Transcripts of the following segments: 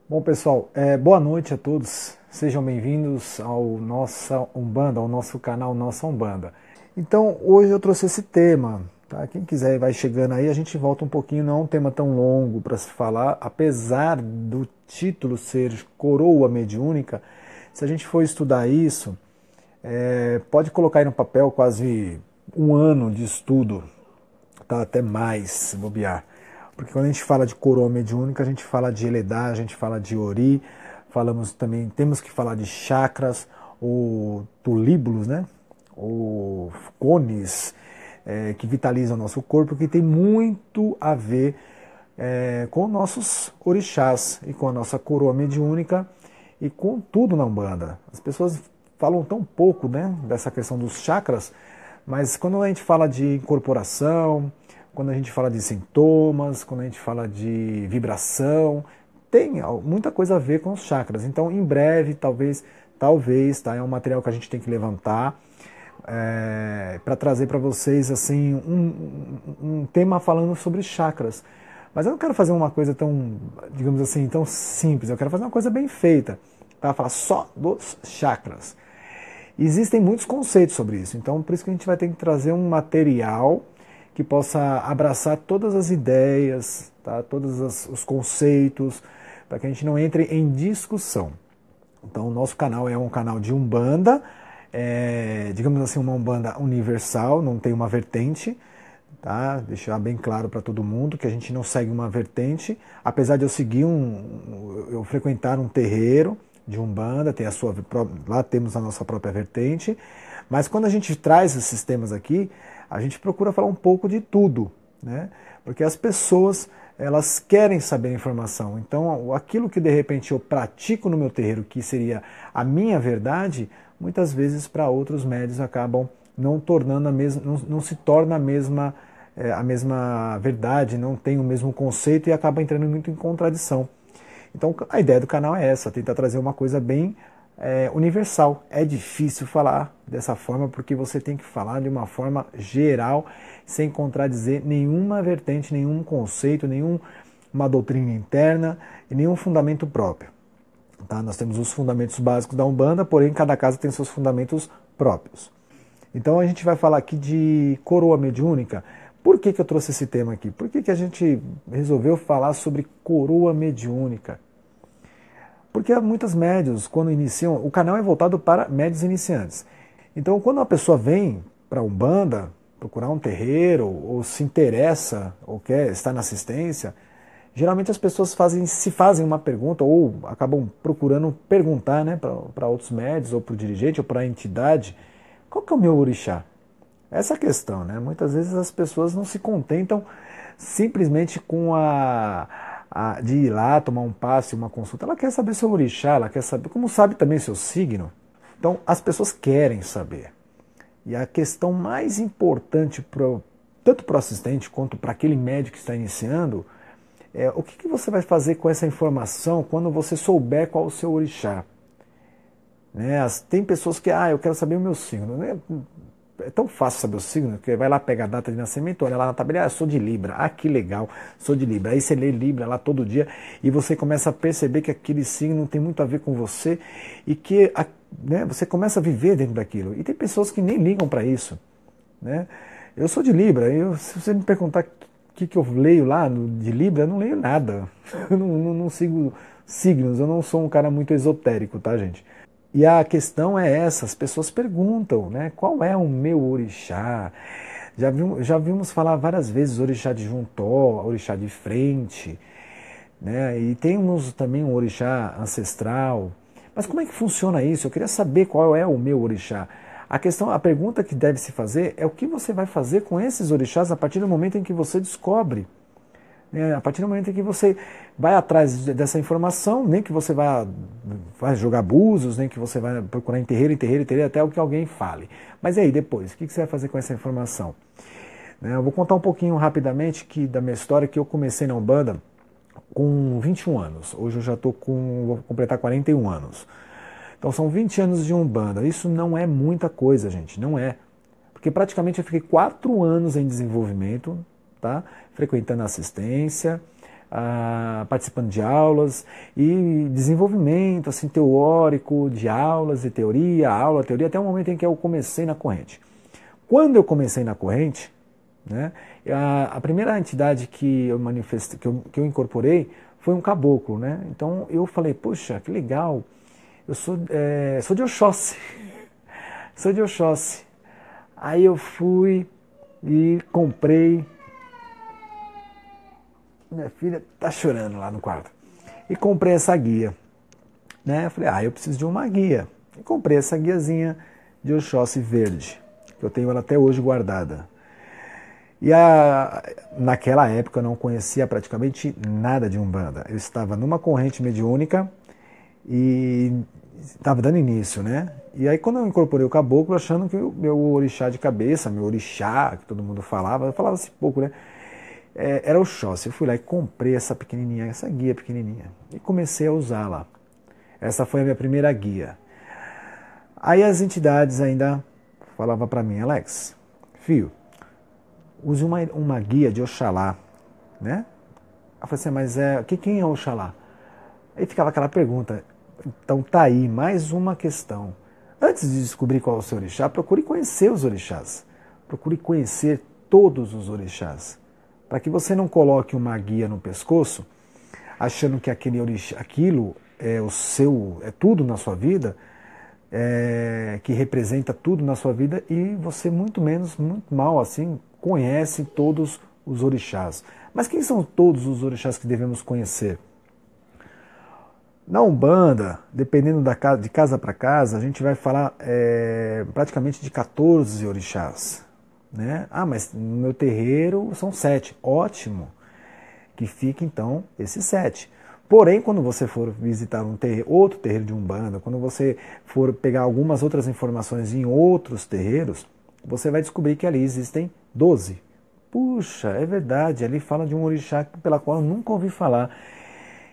Bom, pessoal, boa noite a todos. Sejam bem-vindos ao Nossa Umbanda, ao nosso canal Nossa Umbanda. Então, hoje eu trouxe esse tema, tá? Quem quiser vai chegando aí, a gente volta um pouquinho, não é um tema tão longo para se falar, apesar do título ser Coroa Mediúnica. Se a gente for estudar isso, pode colocar aí no papel quase um ano de estudo, tá? Até mais, se bobear. Porque quando a gente fala de coroa mediúnica, a gente fala de Eledá, a gente fala de Ori, falamos também, temos que falar de chakras, ou tulíbulos, né? Ou cones, que vitalizam o nosso corpo, que tem muito a ver com nossos orixás e com a nossa coroa mediúnica e com tudo na Umbanda. As pessoas falam tão pouco, né, dessa questão dos chakras, mas quando a gente fala de incorporação, quando a gente fala de sintomas, quando a gente fala de vibração, tem muita coisa a ver com os chakras. Então, em breve, talvez, tá? É um material que a gente tem que levantar para trazer para vocês assim um tema falando sobre chakras. Mas eu não quero fazer uma coisa tão, digamos assim, tão simples. Eu quero fazer uma coisa bem feita, tá? Falar só dos chakras. Existem muitos conceitos sobre isso, então por isso que a gente vai ter que trazer um material que possa abraçar todas as ideias, tá? Todos os conceitos, para que a gente não entre em discussão. Então o nosso canal é um canal de Umbanda, digamos assim, uma Umbanda universal, não tem uma vertente, tá? Deixar bem claro para todo mundo que a gente não segue uma vertente, apesar de eu frequentar um terreiro de Umbanda, lá temos a nossa própria vertente, mas quando a gente traz esses temas aqui, a gente procura falar um pouco de tudo, né? Porque as pessoas, elas querem saber a informação. Então, aquilo que de repente eu pratico no meu terreiro, que seria a minha verdade, muitas vezes para outros médios acabam não tornando não se torna a mesma verdade, não tem o mesmo conceito e acaba entrando muito em contradição. Então a ideia do canal é essa, tentar trazer uma coisa bem universal. É difícil falar dessa forma porque você tem que falar de uma forma geral, sem contradizer nenhuma vertente, nenhum conceito, nenhuma doutrina interna e nenhum fundamento próprio. Tá? Nós temos os fundamentos básicos da Umbanda, porém cada casa tem seus fundamentos próprios. Então a gente vai falar aqui de coroa mediúnica. Por que eu trouxe esse tema aqui? Por que a gente resolveu falar sobre coroa mediúnica? Porque muitos médios, quando iniciam, o canal é voltado para médios iniciantes. Então, quando uma pessoa vem para a Umbanda, procurar um terreiro, ou se interessa, ou quer estar na assistência, geralmente as pessoas se fazem uma pergunta, ou acabam procurando perguntar, né, para outros médios, ou para o dirigente, ou para a entidade, qual que é o meu orixá? Essa é a questão, né? Muitas vezes as pessoas não se contentam simplesmente com de ir lá, tomar um passe, uma consulta. Ela quer saber seu orixá, ela quer saber, como sabe também seu signo. Então, as pessoas querem saber. E a questão mais importante, tanto para o assistente quanto para aquele médico que está iniciando, é o que você vai fazer com essa informação quando você souber qual é o seu orixá. Né? Tem pessoas que, eu quero saber o meu signo. Né? É tão fácil saber o signo, que vai lá pegar a data de nascimento, olha lá na tabela, eu sou de Libra, que legal, sou de Libra. Aí você lê Libra lá todo dia e você começa a perceber que aquele signo tem muito a ver com você e que né, você começa a viver dentro daquilo. E tem pessoas que nem ligam para isso. Né? Eu sou de Libra, se você me perguntar o que eu leio lá de Libra, eu não leio nada. Eu não sigo signos, eu não sou um cara muito esotérico, tá, gente? E a questão é essa, as pessoas perguntam, né? Qual é o meu orixá? Já vimos falar várias vezes orixá de Juntó, orixá de frente, né? E temos também um orixá ancestral. Mas como é que funciona isso? Eu queria saber qual é o meu orixá. A pergunta que deve se fazer é o que você vai fazer com esses orixás a partir do momento em que você descobre. A partir do momento em que você vai atrás dessa informação, nem que você vai jogar abusos, nem que você vai procurar em terreiro, até o que alguém fale. Mas e aí, depois, o que você vai fazer com essa informação? Eu vou contar um pouquinho rapidamente da minha história, que eu comecei na Umbanda com 21 anos. Hoje eu já vou completar 41 anos. Então são 20 anos de Umbanda. Isso não é muita coisa, gente, não é. Porque praticamente eu fiquei 4 anos em desenvolvimento, tá? Frequentando assistência, participando de aulas e desenvolvimento assim, teórico de aulas e teoria, aula, teoria, até o momento em que eu comecei na corrente. Quando eu comecei na corrente, né, a primeira entidade que eu manifestei, que eu incorporei foi um caboclo, né? Então eu falei, poxa, que legal, eu sou de Oxóssi, sou de Oxóssi. Aí eu fui e comprei. Minha filha tá chorando lá no quarto. E comprei essa guia, né? Eu falei, eu preciso de uma guia. E comprei essa guiazinha de Oxóssi verde, que eu tenho ela até hoje guardada. E naquela época eu não conhecia praticamente nada de Umbanda. Eu estava numa corrente mediúnica e estava dando início, né? E aí quando eu incorporei o caboclo, achando que o meu orixá de cabeça, meu orixá, que todo mundo falava, eu falava assim pouco, né? Era o Oxóssi. Eu fui lá e comprei essa pequenininha, essa guia pequenininha. E comecei a usá-la. Essa foi a minha primeira guia. Aí as entidades ainda falavam para mim, Alex, filho, use uma guia de Oxalá, né? Eu falei assim, mas quem é Oxalá? Aí ficava aquela pergunta. Então tá aí, mais uma questão. Antes de descobrir qual é o seu orixá, procure conhecer os orixás. Procure conhecer todos os orixás. Para que você não coloque uma guia no pescoço, achando que aquilo é o seu, é tudo na sua vida, que representa tudo na sua vida, e você muito mal assim, conhece todos os orixás. Mas quem são todos os orixás que devemos conhecer? Na Umbanda, dependendo de casa para casa, a gente vai falar praticamente de 14 orixás. Né? Mas no meu terreiro são 7. Ótimo, que fique então esses 7. Porém, quando você for visitar outro terreiro de Umbanda, quando você for pegar algumas outras informações em outros terreiros, você vai descobrir que ali existem 12. Puxa, é verdade, ali fala de um orixá pela qual eu nunca ouvi falar.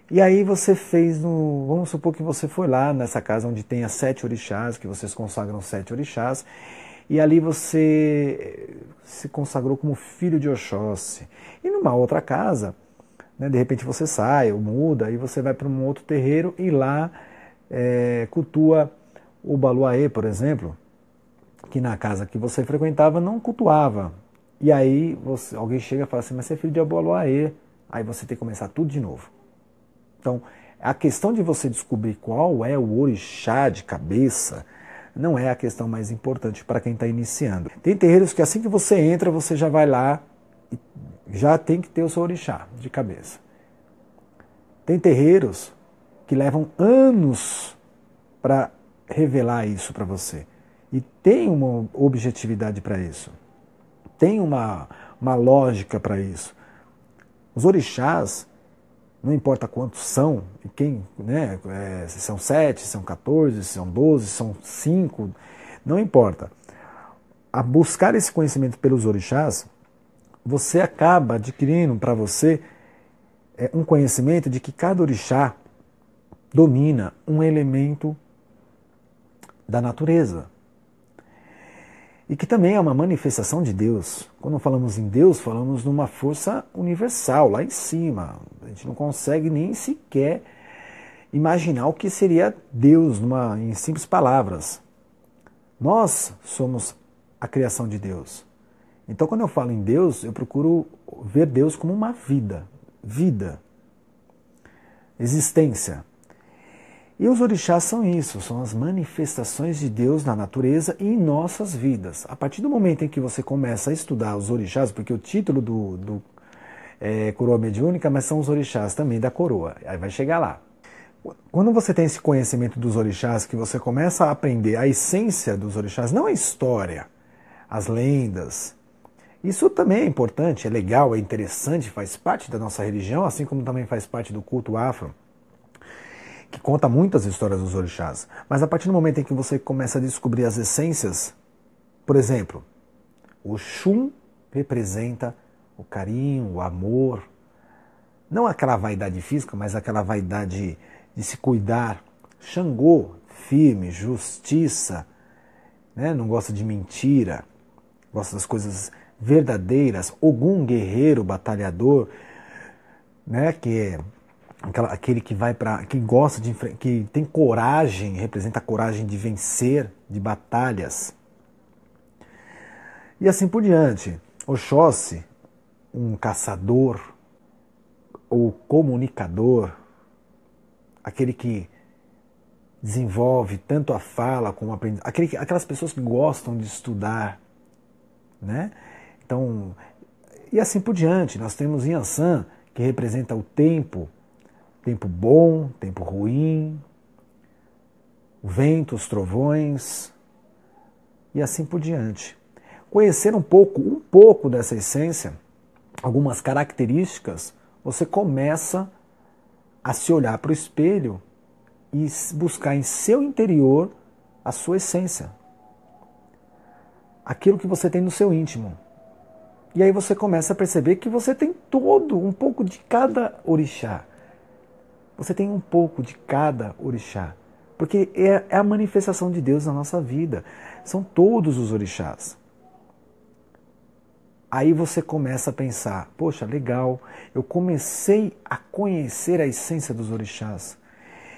E aí você vamos supor que você foi lá nessa casa onde tem as 7 orixás, que vocês consagram 7 orixás, e ali você se consagrou como filho de Oxóssi. E numa outra casa, né, de repente você sai ou muda, e você vai para um outro terreiro e lá cultua o Baluaê, por exemplo, que na casa que você frequentava não cultuava. E aí alguém chega e fala assim, mas você é filho de Baluaê. Aí você tem que começar tudo de novo. Então, a questão de você descobrir qual é o orixá de cabeça não é a questão mais importante para quem está iniciando. Tem terreiros que assim que você entra, você já vai lá e já tem que ter o seu orixá de cabeça. Tem terreiros que levam anos para revelar isso para você. E tem uma objetividade para isso. Tem uma lógica para isso. Os orixás, não importa quantos são, e quem, né, se são 7, se são 14, se são 12, se são 5, não importa. A buscar esse conhecimento pelos orixás, você acaba adquirindo para você um conhecimento de que cada orixá domina um elemento da natureza. E que também é uma manifestação de Deus. Quando falamos em Deus, falamos numa força universal, lá em cima. A gente não consegue nem sequer imaginar o que seria Deus em simples palavras. Nós somos a criação de Deus. Então, quando eu falo em Deus, eu procuro ver Deus como uma vida, existência. E os orixás são isso, são as manifestações de Deus na natureza e em nossas vidas. A partir do momento em que você começa a estudar os orixás, porque o título do Coroa Mediúnica, mas são os orixás também da coroa, aí vai chegar lá. Quando você tem esse conhecimento dos orixás, que você começa a aprender a essência dos orixás, não a história, as lendas, isso também é importante, é legal, é interessante, faz parte da nossa religião, assim como também faz parte do culto afro, que conta muitas histórias dos orixás. Mas a partir do momento em que você começa a descobrir as essências, por exemplo, o Xum representa o carinho, o amor, não aquela vaidade física, mas aquela vaidade de se cuidar. Xangô, firme, justiça, né? Não gosta de mentira, gosta das coisas verdadeiras. Ogum, guerreiro, batalhador. né? Que é aquele que vai para, que gosta de, que tem coragem, representa a coragem de vencer, de batalhas. E assim por diante. Oxóssi, um caçador ou comunicador, aquele que desenvolve tanto a fala como a aprendizagem, aquelas pessoas que gostam de estudar, né? Então, e assim por diante. Nós temos Yansan, que representa o tempo bom, tempo ruim, o vento, os trovões, e assim por diante. Conhecer um pouco dessa essência, algumas características, você começa a se olhar para o espelho e buscar em seu interior a sua essência. Aquilo que você tem no seu íntimo. E aí você começa a perceber que você tem um pouco de cada orixá. Você tem um pouco de cada orixá. Porque é a manifestação de Deus na nossa vida. São todos os orixás. Aí você começa a pensar, poxa, legal, eu comecei a conhecer a essência dos orixás.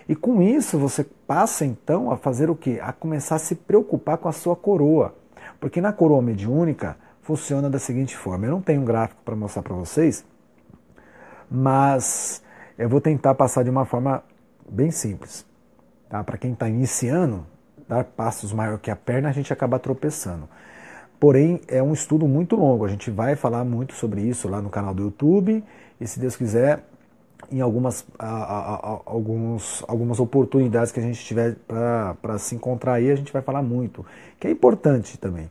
E com isso você passa então a fazer o quê? A começar a se preocupar com a sua coroa. Porque na coroa mediúnica funciona da seguinte forma. Eu não tenho um gráfico para mostrar para vocês, mas eu vou tentar passar de uma forma bem simples. Tá? Para quem está iniciando, dar passos maior que a perna, a gente acaba tropeçando. Porém, é um estudo muito longo. A gente vai falar muito sobre isso lá no canal do YouTube. E se Deus quiser, em algumas oportunidades que a gente tiver para se encontrar aí, a gente vai falar muito. Que é importante também.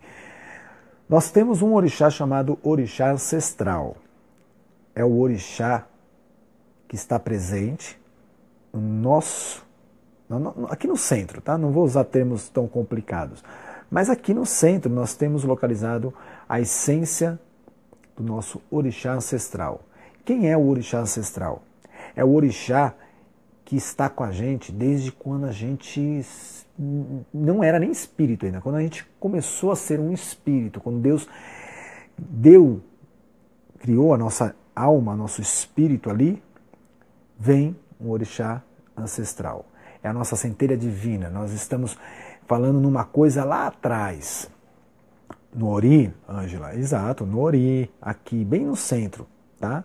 Nós temos um orixá chamado orixá ancestral. É o orixá que está presente no nosso, aqui no centro, tá? Não vou usar termos tão complicados. Mas aqui no centro nós temos localizado a essência do nosso orixá ancestral. Quem é o orixá ancestral? É o orixá que está com a gente desde quando a gente não era nem espírito ainda. Quando a gente começou a ser um espírito, quando Deus criou a nossa alma, nosso espírito ali, vem um orixá ancestral. É a nossa centelha divina. Nós estamos falando numa coisa lá atrás. No Ori, Ângela, exato, no Ori, aqui, bem no centro, tá?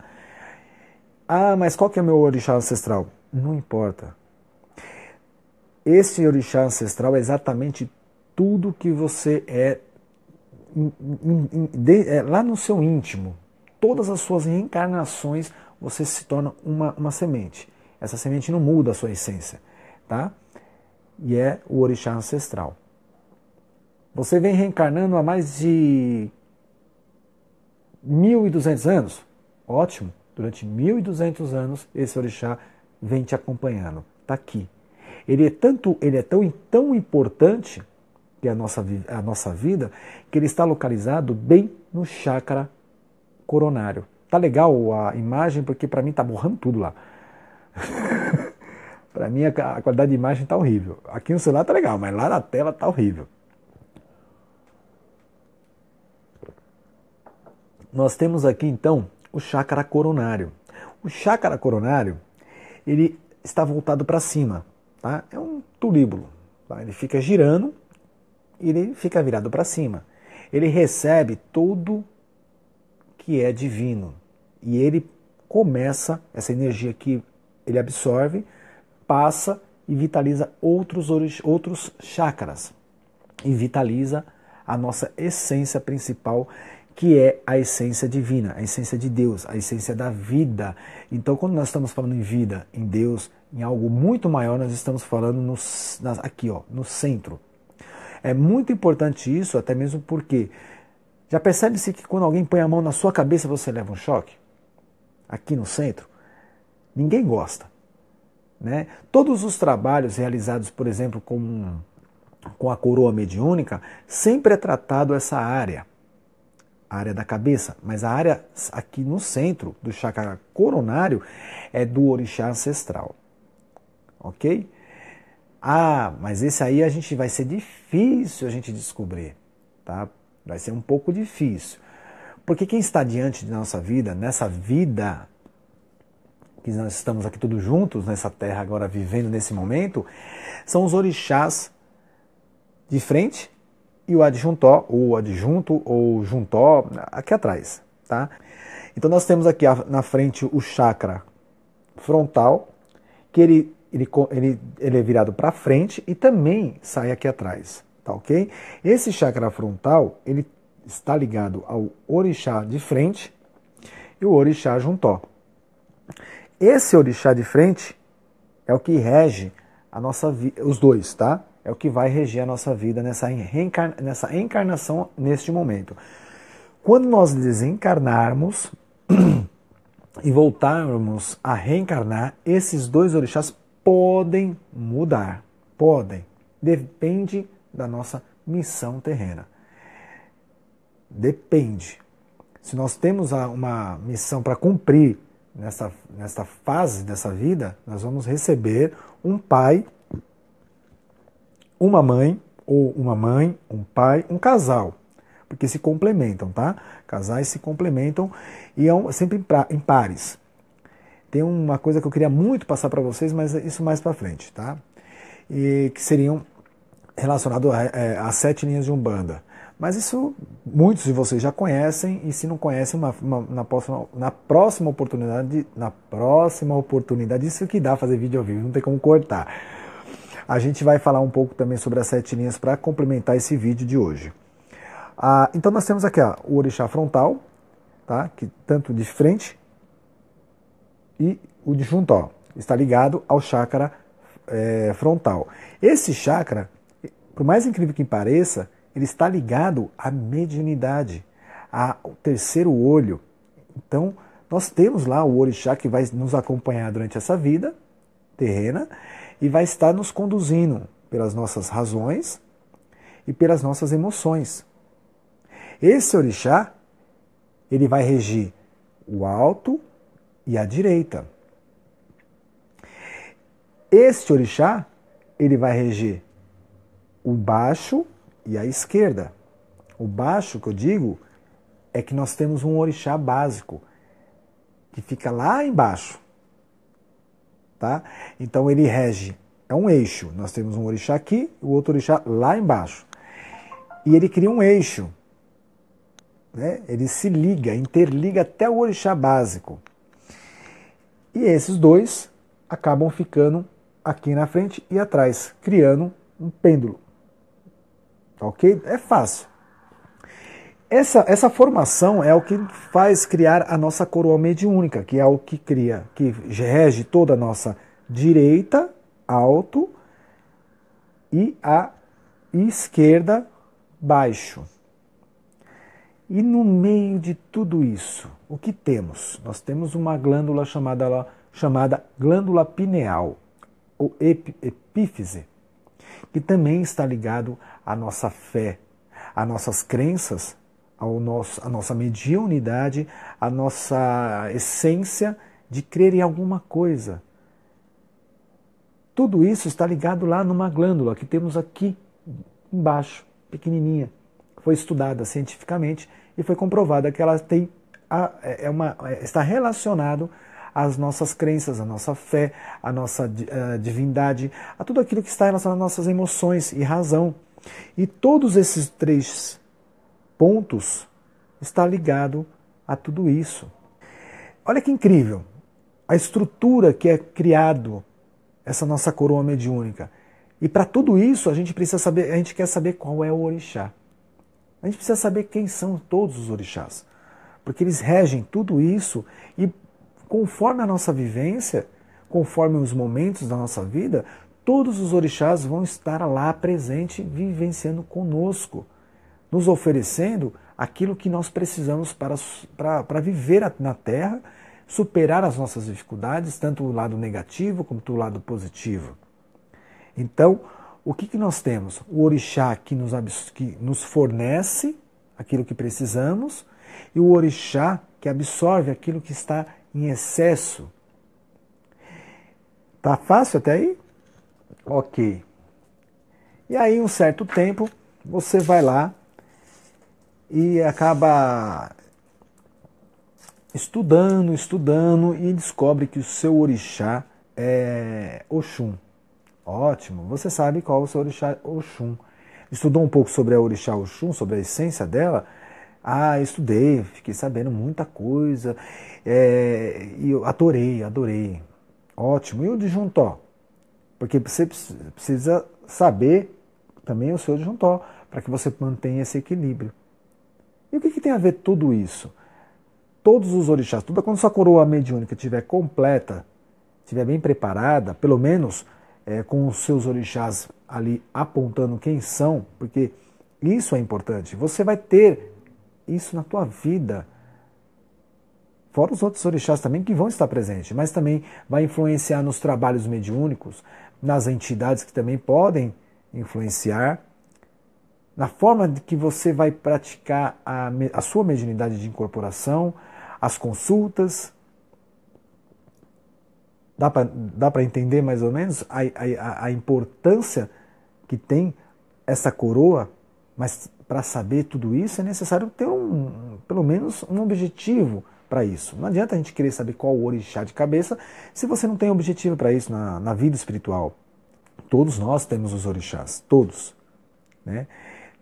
Ah, mas qual que é o meu orixá ancestral? Não importa. Esse orixá ancestral é exatamente tudo que você é lá no seu íntimo. Todas as suas reencarnações, você se torna uma semente. Essa semente não muda a sua essência, tá? E é o orixá ancestral. Você vem reencarnando há mais de 1.200 anos? Ótimo. Durante 1.200 anos, esse orixá vem te acompanhando. Está aqui. Ele é tão importante que é a nossa vida, que ele está localizado bem no chakra coronário. Tá legal a imagem, porque para mim tá borrando tudo lá. Para mim a qualidade de imagem tá horrível. Aqui no celular tá legal, mas lá na tela tá horrível. Nós temos aqui então o chakra coronário. O chakra coronário, ele está voltado para cima, tá? É um turíbulo, tá? Ele fica girando e ele fica virado para cima. Ele recebe tudo que é divino e ele começa, essa energia que ele absorve, passa e vitaliza outros chakras e vitaliza a nossa essência principal, que é a essência divina, a essência de Deus, a essência da vida. Então, quando nós estamos falando em vida, em Deus, em algo muito maior, nós estamos falando aqui, ó, no centro. É muito importante isso, até mesmo porque já percebe-se que quando alguém põe a mão na sua cabeça, você leva um choque? Aqui no centro? Ninguém gosta, né? Todos os trabalhos realizados, por exemplo, com a coroa mediúnica, sempre é tratado essa área, a área da cabeça, mas a área aqui no centro do chakra coronário é do orixá ancestral, ok? Ah, mas esse aí vai ser difícil a gente descobrir, tá? Vai ser um pouco difícil, porque quem está diante de nossa vida, nessa vida, que nós estamos aqui todos juntos nessa terra agora vivendo nesse momento, são os orixás de frente e o adjuntó, ou adjunto, ou juntó, aqui atrás, tá? Então nós temos aqui na frente o chakra frontal, que ele é virado para frente e também sai aqui atrás, tá ok? Esse chakra frontal, ele está ligado ao orixá de frente e o orixá juntó. Esse orixá de frente é o que rege a nossa vida, os dois, tá? É o que vai reger a nossa vida nessa encarnação neste momento. Quando nós desencarnarmos e voltarmos a reencarnar, esses dois orixás podem mudar. Podem. Depende da nossa missão terrena. Depende. Se nós temos uma missão para cumprir nessa fase dessa vida, nós vamos receber um pai, uma mãe, ou uma mãe, um pai, um casal. Porque se complementam, tá? Casais se complementam e sempre em pares. Tem uma coisa que eu queria muito passar para vocês, mas isso mais para frente, tá? E que seriam relacionados às 7 linhas de Umbanda. Mas isso muitos de vocês já conhecem, e se não conhecem, na próxima oportunidade, isso que dá fazer vídeo ao vivo, não tem como cortar. A gente vai falar um pouco também sobre as 7 linhas para complementar esse vídeo de hoje. Então nós temos aqui o orixá frontal, tá? Que tanto de frente, e o de juntó está ligado ao chakra frontal. Esse chakra, por mais incrível que pareça, ele está ligado à mediunidade, ao terceiro olho. Então nós temos lá o orixá que vai nos acompanhar durante essa vida terrena e vai estar nos conduzindo pelas nossas razões e pelas nossas emoções. Esse orixá, ele vai regir o alto e a direita. Este orixá, ele vai reger o baixo e a esquerda. O baixo, que eu digo, é que nós temos um orixá básico, que fica lá embaixo. Tá? Então ele rege, é um eixo. Nós temos um orixá aqui e o outro orixá lá embaixo. E ele cria um eixo. Ele se liga, interliga até o orixá básico. E esses dois acabam ficando aqui na frente e atrás, criando um pêndulo. Ok? É fácil. Essa formação é o que faz criar a nossa coroa mediúnica, que é o que cria, que rege toda a nossa direita, alto, e a esquerda, baixo. E no meio de tudo isso, o que temos? Nós temos uma glândula chamada glândula pineal, ou epífise, que também está ligado à nossa fé, às nossas crenças, à nossa mediunidade, à nossa essência de crer em alguma coisa. Tudo isso está ligado lá numa glândula que temos aqui embaixo, pequenininha. Foi estudada cientificamente e foi comprovada que ela está relacionado às nossas crenças, à nossa fé, à nossa divindade, a tudo aquilo que está relacionado às nossas emoções e razão. E todos esses 3 pontos está ligado a tudo isso. Olha que incrível a estrutura que é criado essa nossa coroa mediúnica. E para tudo isso a gente quer saber qual é o orixá. A gente precisa saber quem são todos os orixás, porque eles regem tudo isso e conforme a nossa vivência, conforme os momentos da nossa vida, todos os orixás vão estar lá presente, vivenciando conosco, nos oferecendo aquilo que nós precisamos para viver na Terra, superar as nossas dificuldades, tanto o lado negativo como o lado positivo. Então, o que nós temos? O orixá que nos fornece aquilo que precisamos e o orixá que absorve aquilo que está em excesso. Tá fácil até aí? Ok. E aí, um certo tempo, você vai lá e acaba estudando e descobre que o seu orixá é Oxum. Ótimo, você sabe qual é o seu orixá Oxum. Estudou um pouco sobre a orixá Oxum, sobre a essência dela? Ah, estudei, fiquei sabendo muita coisa, e eu adorei. Ótimo. E o disjuntó? Porque você precisa saber também o seu disjuntó, para que você mantenha esse equilíbrio. E o que tem a ver tudo isso? Todos os orixás, quando sua coroa mediúnica estiver completa, estiver bem preparada, pelo menos com os seus orixás ali apontando quem são, porque isso é importante. Você vai ter isso na tua vida. Fora os outros orixás também que vão estar presentes, mas também vai influenciar nos trabalhos mediúnicos, nas entidades que também podem influenciar, na forma de que você vai praticar a sua mediunidade de incorporação, as consultas. Dá para entender mais ou menos a importância que tem essa coroa, mas para saber tudo isso é necessário ter pelo menos um objetivo para isso. Não adianta a gente querer saber qual o orixá de cabeça se você não tem objetivo para isso na vida espiritual. Todos nós temos os orixás, todos. Né?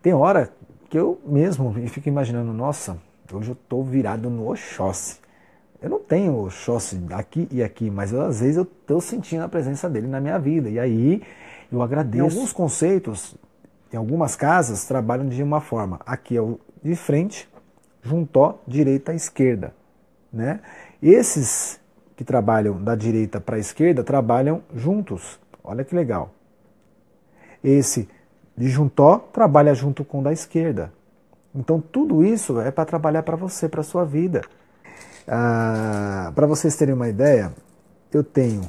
Tem hora que eu mesmo fico imaginando, nossa, hoje eu estou virado no Oxóssi. Eu não tenho Oxóssi aqui e aqui, mas às vezes eu estou sentindo a presença dele na minha vida. E aí eu agradeço. Em alguns conceitos, em algumas casas, trabalham de uma forma. Aqui é o de frente, juntó, direita, esquerda. Né? Esses que trabalham da direita para a esquerda trabalham juntos. Olha que legal. Esse de juntó trabalha junto com o da esquerda. Então tudo isso é para trabalhar para você, para a sua vida. Para vocês terem uma ideia, eu tenho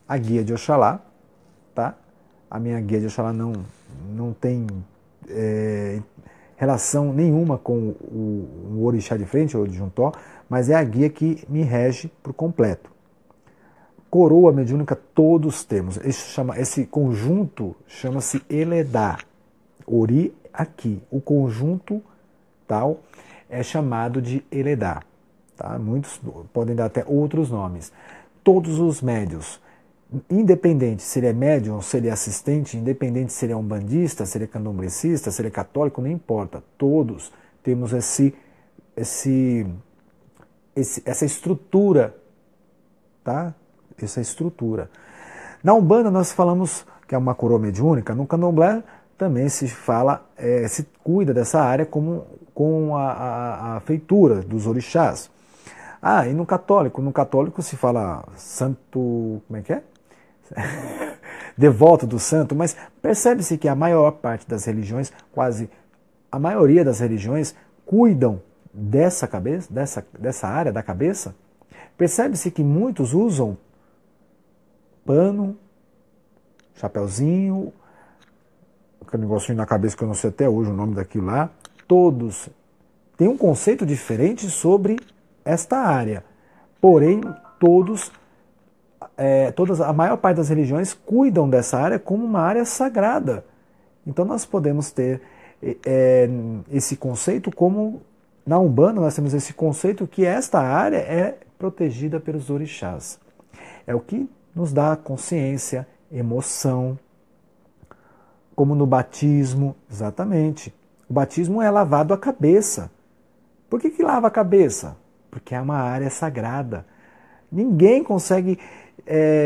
a guia de Oxalá, tá? A minha guia de Oxalá não tem relação nenhuma com o orixá de frente, ou de juntó, mas é a guia que me rege por completo. Coroa mediúnica todos temos. Esse conjunto chama-se Eledá. Ori aqui. O conjunto tal é chamado de Eledá. Tá? Muitos podem dar até outros nomes. Todos os médios, independente se ele é médium, se ele é assistente, independente se ele é umbandista, se ele é candomblecista, se ele é católico, não importa. Todos temos essa estrutura, tá? Essa estrutura. Na Umbanda nós falamos que é uma coroa mediúnica, no Candomblé também se fala, se cuida dessa área com a feitura dos orixás. E no católico se fala santo, como é que é? Devoto do santo, mas percebe-se que a maior parte das religiões, quase a maioria das religiões, cuidam dessa cabeça, dessa área da cabeça. Percebe-se que muitos usam pano, chapeuzinho, aquele negocinho na cabeça que eu não sei até hoje o nome daquilo lá. Todos têm um conceito diferente sobre esta área. Porém, a maior parte das religiões cuidam dessa área como uma área sagrada. Então nós podemos ter esse conceito como, na Umbanda nós temos esse conceito que esta área é protegida pelos orixás. É o que nos dá consciência, emoção, como no batismo, exatamente. O batismo é lavado a cabeça. Por que lava a cabeça? Porque é uma área sagrada. Ninguém consegue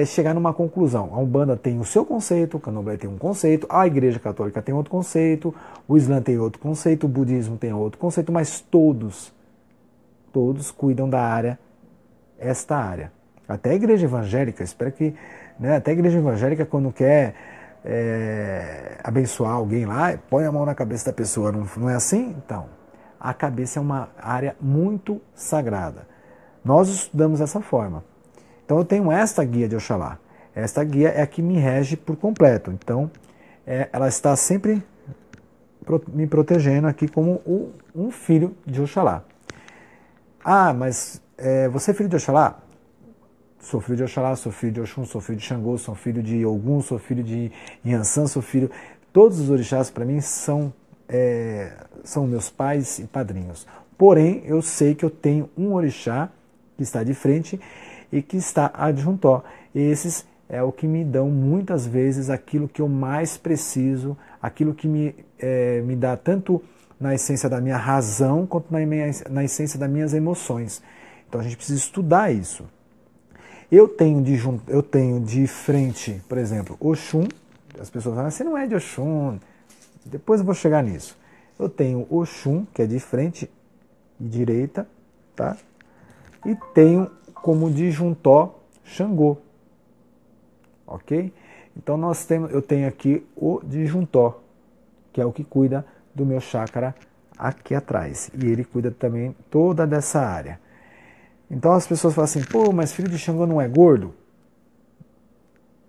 chegar numa conclusão. A Umbanda tem o seu conceito, o Candomblé tem um conceito, a Igreja Católica tem outro conceito, o Islã tem outro conceito, o Budismo tem outro conceito, mas todos cuidam da área, esta área. Até a Igreja Evangélica, espero que, né, até a Igreja Evangélica quando quer abençoar alguém lá, põe a mão na cabeça da pessoa, não é assim? Então, a cabeça é uma área muito sagrada. Nós estudamos dessa forma. Então eu tenho esta guia de Oxalá. Esta guia é a que me rege por completo. Então ela está sempre me protegendo aqui como um filho de Oxalá. Mas você é filho de Oxalá? Sou filho de Oxalá, sou filho de Oxum, sou filho de Xangô, sou filho de Ogum, sou filho de Inhansã, sou filho... Todos os orixás para mim são meus pais e padrinhos. Porém, eu sei que eu tenho um orixá que está de frente e que está adjuntó. Esses é o que me dão muitas vezes aquilo que eu mais preciso, aquilo que me dá tanto na essência da minha razão quanto na essência das minhas emoções. Então a gente precisa estudar isso. Eu tenho de frente, por exemplo, Oxum. As pessoas falam, você não é de Oxum. Depois eu vou chegar nisso. Eu tenho Oxum, que é de frente e direita, tá? E tenho como disjuntó Xangô. Ok? Então eu tenho aqui o disjuntó, que é o que cuida do meu chakra aqui atrás. E ele cuida também toda dessa área. Então as pessoas falam assim, pô, mas filho de Xangô não é gordo?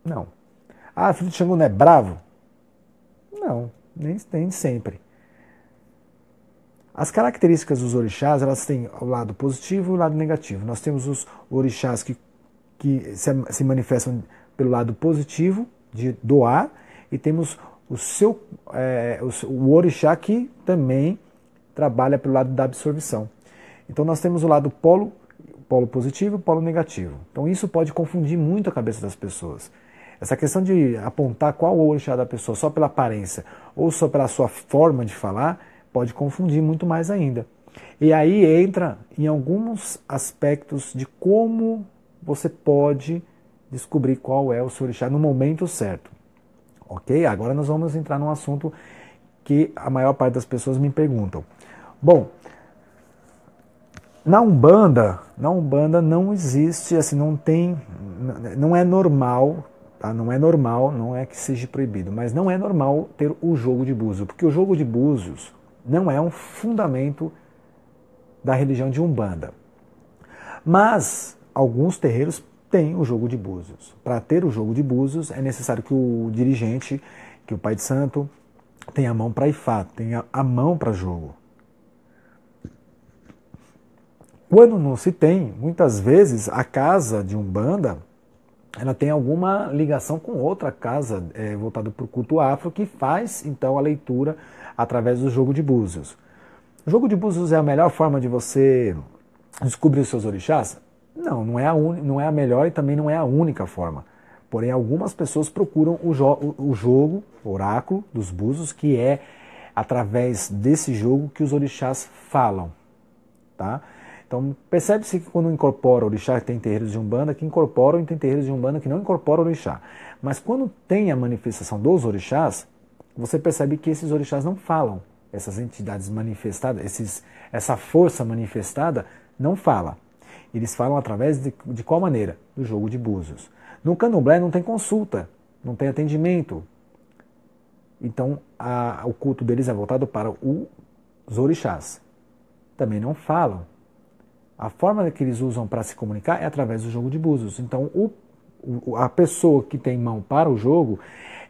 Não. Ah, filho de Xangô não é bravo? Não, nem sempre. As características dos orixás, elas têm o lado positivo e o lado negativo. Nós temos os orixás que se manifestam pelo lado positivo, de doar, e temos o orixá que também trabalha pelo lado da absorção. Então nós temos o lado polo positivo e polo negativo. Então isso pode confundir muito a cabeça das pessoas. Essa questão de apontar qual o orixá da pessoa só pela aparência ou só pela sua forma de falar, pode confundir muito mais ainda. E aí entra em alguns aspectos de como você pode descobrir qual é o seu orixá no momento certo. Ok? Agora nós vamos entrar num assunto que a maior parte das pessoas me perguntam. Bom, na Umbanda não existe, assim, não é normal, tá? Não é normal, não é que seja proibido, mas não é normal ter o jogo de búzios, porque o jogo de búzios não é um fundamento da religião de Umbanda. Mas alguns terreiros têm o jogo de búzios. Para ter o jogo de búzios é necessário que o dirigente, que o pai de santo, tenha a mão para Ifá, tenha a mão para jogo. Quando não se tem, muitas vezes a casa de Umbanda ela tem alguma ligação com outra casa voltada para o culto afro que faz então a leitura através do jogo de búzios. O jogo de búzios é a melhor forma de você descobrir os seus orixás? Não, não é a melhor e também não é a única forma. Porém, algumas pessoas procuram o jogo, o oráculo dos búzios, que é através desse jogo que os orixás falam. Tá? Então, percebe-se que quando incorpora o orixá, tem terreiros de Umbanda que incorporam e tem terreiros de Umbanda que não incorporam o orixá. Mas quando tem a manifestação dos orixás, você percebe que esses orixás não falam. Essas entidades manifestadas, essa força manifestada não fala. Eles falam através de qual maneira? Do jogo de búzios. No candomblé não tem consulta, não tem atendimento. Então, o culto deles é voltado para os orixás. Também não falam. A forma que eles usam para se comunicar é através do jogo de búzios. Então, a pessoa que tem mão para o jogo,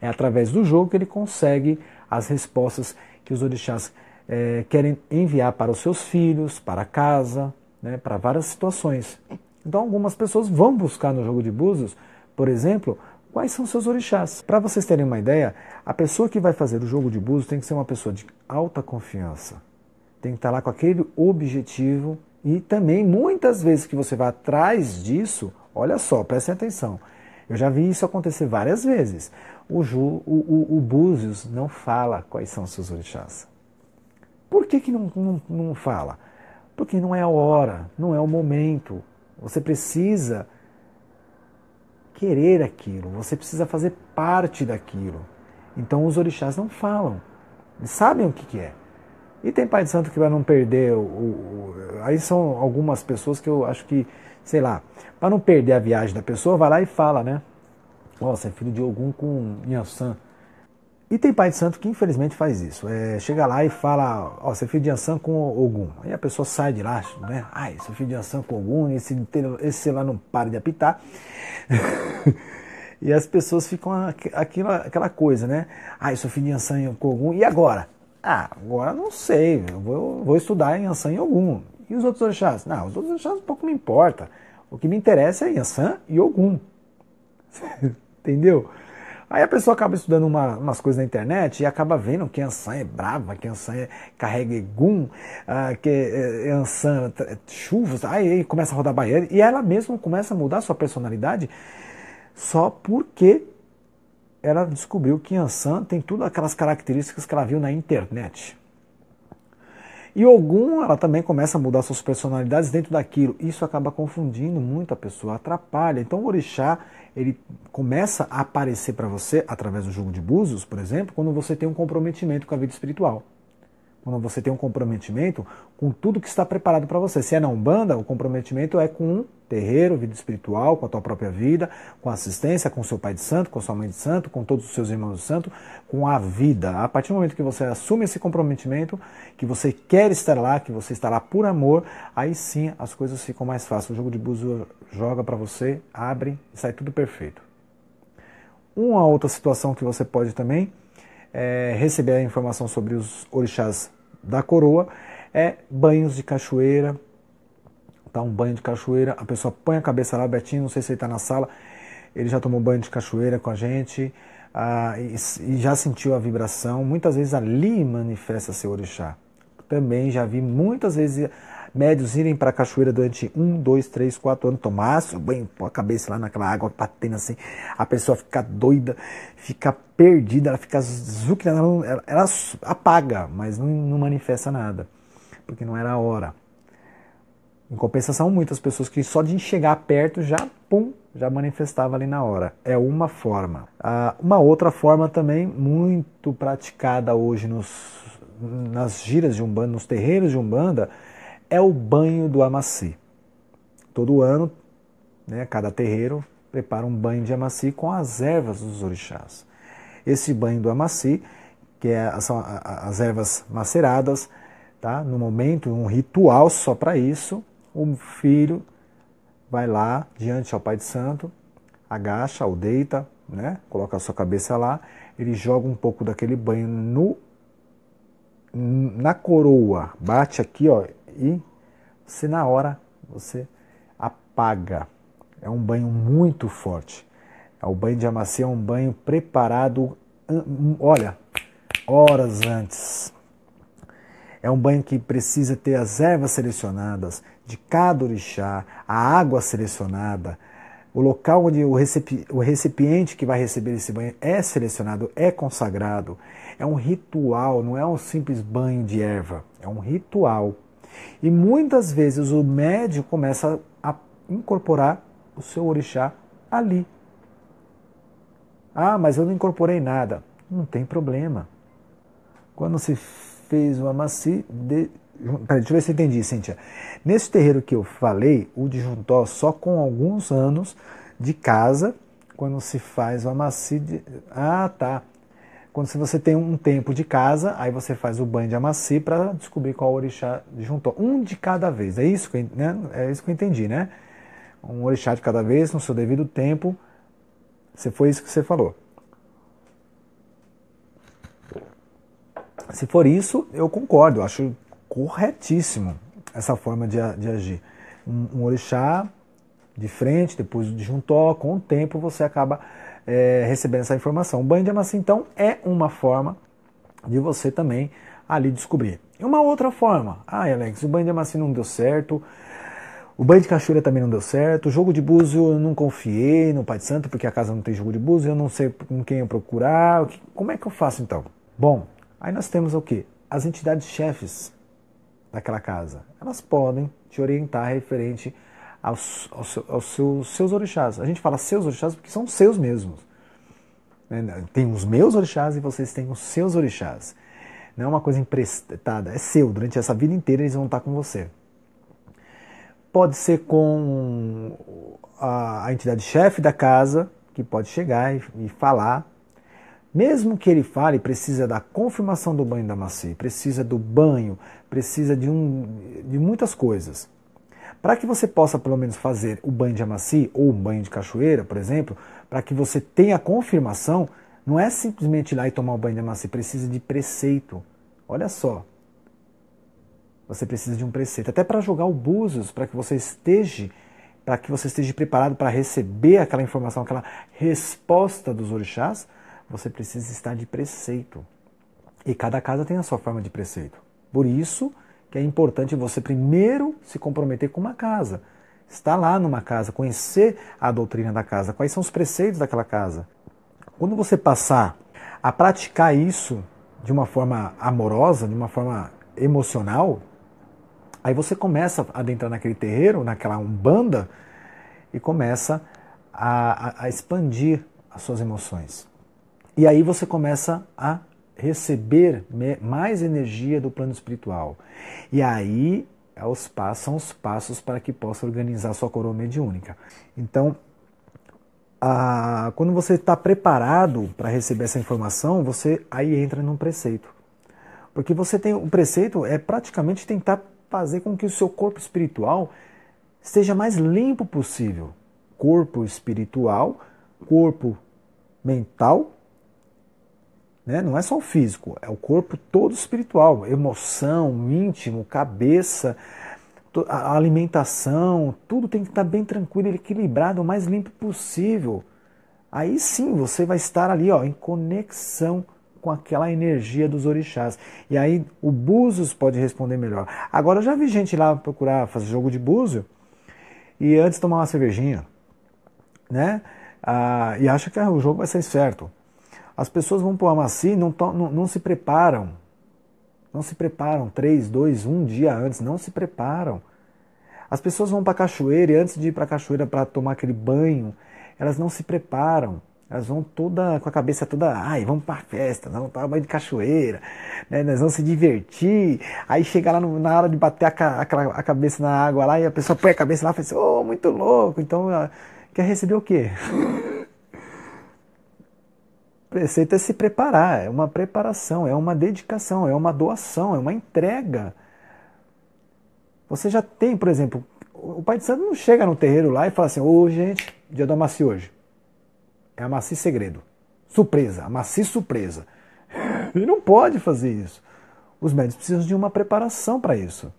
é através do jogo que ele consegue as respostas que os orixás querem enviar para os seus filhos, para casa, né, para várias situações. Então, algumas pessoas vão buscar no jogo de búzios, por exemplo, quais são seus orixás. Para vocês terem uma ideia, a pessoa que vai fazer o jogo de búzios tem que ser uma pessoa de alta confiança. Tem que estar lá com aquele objetivo. E também, muitas vezes que você vai atrás disso, olha só, prestem atenção. Eu já vi isso acontecer várias vezes. O Búzios não fala quais são os seus orixás. Por que não fala? Porque não é a hora, não é o momento. Você precisa querer aquilo, você precisa fazer parte daquilo. Então os orixás não falam, eles sabem o que é. E tem pai de santo que vai não perder aí são algumas pessoas que eu acho que, sei lá, para não perder a viagem da pessoa, vai lá e fala, né? Você é filho de Ogum com Yansan. E tem pai de santo que infelizmente faz isso. Chega lá e fala, você é filho de Yansan com Ogum. Aí a pessoa sai de lá, né? Sou filho de Yansan com Ogum, esse lá não para de apitar. E as pessoas ficam aquela coisa, né? Sou filho de Yansan com Ogum, e agora? Agora não sei, eu vou estudar em Yansan e Ogum. E os outros orixás? Não, os outros orixás pouco me importa. O que me interessa é Yansan e Ogum. Entendeu? Aí a pessoa acaba estudando umas coisas na internet e acaba vendo que Yansan é brava, que Yansan carrega Egum, que Yansan chuvas, aí começa a rodar baiana e ela mesma começa a mudar a sua personalidade só porque ela descobriu que Yansan tem todas aquelas características que ela viu na internet. E Ogum, ela também começa a mudar suas personalidades dentro daquilo. Isso acaba confundindo muito a pessoa, atrapalha. Então o orixá, ele começa a aparecer para você, através do jogo de búzios, por exemplo, quando você tem um comprometimento com a vida espiritual. Quando você tem um comprometimento com tudo que está preparado para você. Se é na Umbanda, o comprometimento é com um terreiro, vida espiritual, com a tua própria vida, com a assistência, com o seu pai de santo, com a sua mãe de santo, com todos os seus irmãos de santo, com a vida. A partir do momento que você assume esse comprometimento, que você quer estar lá, que você está lá por amor, aí sim as coisas ficam mais fáceis. O jogo de búzios joga para você, abre e sai tudo perfeito. Uma outra situação que você pode também receber a informação sobre os orixás da coroa é banhos de cachoeira. Tá, um banho de cachoeira, a pessoa põe a cabeça lá, Betinho, não sei se ele está na sala, ele já tomou banho de cachoeira com a gente e já sentiu a vibração. Muitas vezes ali manifesta seu orixá. Também já vi muitas vezes médios irem para a cachoeira durante 1, 2, 3, 4 anos, tomar seu banho, pôr a cabeça lá naquela água batendo assim, a pessoa fica doida, fica perdida, ela fica zucrinada, ela apaga, mas não manifesta nada, porque não era a hora. Em compensação, muitas pessoas que só de chegar perto já manifestava ali na hora. É uma forma. Uma outra forma também muito praticada hoje nas giras de Umbanda, nos terreiros de Umbanda, é o banho do Amaci. Todo ano, né, cada terreiro prepara um banho de Amaci com as ervas dos orixás. Esse banho do Amaci, que são as ervas maceradas, tá? No momento, um ritual só para isso, o filho vai lá diante ao Pai de Santo, agacha ou deita, né? Coloca a sua cabeça lá, ele joga um pouco daquele banho na coroa, bate aqui, ó, e você na hora você apaga. É um banho muito forte. O banho de Amaci é um banho preparado, olha, horas antes. É um banho que precisa ter as ervas selecionadas de cada orixá, a água selecionada, o local onde o recipiente que vai receber esse banho é selecionado, é consagrado. É um ritual, não é um simples banho de erva, é um ritual. E muitas vezes o médium começa a incorporar o seu orixá ali. Ah, mas eu não incorporei nada. Não tem problema. Quando se fez o Amaci, peraí, deixa eu ver se eu entendi, Cíntia. Nesse terreiro que eu falei, o disjuntó só com alguns anos de casa, quando se faz o Amaci. Ah, tá. Quando você tem um tempo de casa, aí você faz o banho de Amaci para descobrir qual orixá disjuntou. Um de cada vez. É isso que eu entendi, né? Um orixá de cada vez, no seu devido tempo. Foi isso que você falou. Se for isso, eu concordo. Eu acho corretíssimo essa forma de agir. Um orixá de frente, depois o disjuntó, com o tempo você acaba recebendo essa informação. O banho de Amaci, então, é uma forma de você também ali descobrir. E uma outra forma, Alex, o banho de Amaci não deu certo, o banho de cachoeira também não deu certo, o jogo de búzio eu não confiei no Pai de Santo, porque a casa não tem jogo de búzio, eu não sei com quem eu procurar, como é que eu faço então? Bom, aí nós temos o quê? As entidades chefes daquela casa. Elas podem te orientar referente aos seus orixás. A gente fala seus orixás porque são seus mesmos. Tem os meus orixás e vocês têm os seus orixás. Não é uma coisa emprestada, é seu. Durante essa vida inteira eles vão estar com você. Pode ser com a entidade chefe da casa, que pode chegar e falar. Mesmo que ele fale, precisa da confirmação do banho da Amaci, precisa do banho, precisa de muitas coisas. Para que você possa pelo menos fazer o banho de Amaci ou o banho de cachoeira, por exemplo, para que você tenha a confirmação, não é simplesmente ir lá e tomar o banho de Amaci, precisa de preceito. Olha só, você precisa de um preceito, até para jogar o búzios, para que você esteja para que você esteja preparado para receber aquela informação, aquela resposta dos orixás, você precisa estar de preceito. E cada casa tem a sua forma de preceito. Por isso que é importante você primeiro se comprometer com uma casa. Estar lá numa casa, conhecer a doutrina da casa, quais são os preceitos daquela casa. Quando você passar a praticar isso de uma forma amorosa, de uma forma emocional, aí você começa a adentrar naquele terreiro, naquela umbanda, e começa a expandir as suas emoções. E aí você começa a receber mais energia do plano espiritual. E aí são os passos para que possa organizar sua coroa mediúnica. Então, quando você está preparado para receber essa informação, você aí entra num preceito. Porque você tem o preceito é praticamente tentar fazer com que o seu corpo espiritual seja mais limpo possível. Corpo espiritual, corpo mental, né? Não é só o físico, é o corpo todo espiritual, emoção, íntimo, cabeça, a alimentação, tudo tem que estar bem tranquilo, equilibrado, o mais limpo possível. Aí sim você vai estar ali em conexão com aquela energia dos orixás. E aí o Búzios pode responder melhor. Agora eu já vi gente lá procurar fazer jogo de búzio e antes tomar uma cervejinha, né? E acha que o jogo vai ser certo. As pessoas vão para o Amaci e não se preparam. Não se preparam 3, 2, 1 dia antes, não se preparam. As pessoas vão para a cachoeira e antes de ir para a cachoeira para tomar aquele banho, elas não se preparam. Elas vão toda com a cabeça toda, vamos para a festa, vamos para banho de cachoeira, né? Nós vamos se divertir. Aí chega lá na hora de bater a cabeça na água lá e a pessoa põe a cabeça lá e fala assim, muito louco. Então, quer receber o quê? Preceito é se preparar, é uma preparação, é uma dedicação, é uma doação, é uma entrega. Você já tem, por exemplo, o Pai de Santo não chega no terreiro lá e fala assim, gente, dia do Amaci hoje. É Amaci segredo. Surpresa, Amaci surpresa. Ele não pode fazer isso. Os médios precisam de uma preparação para isso.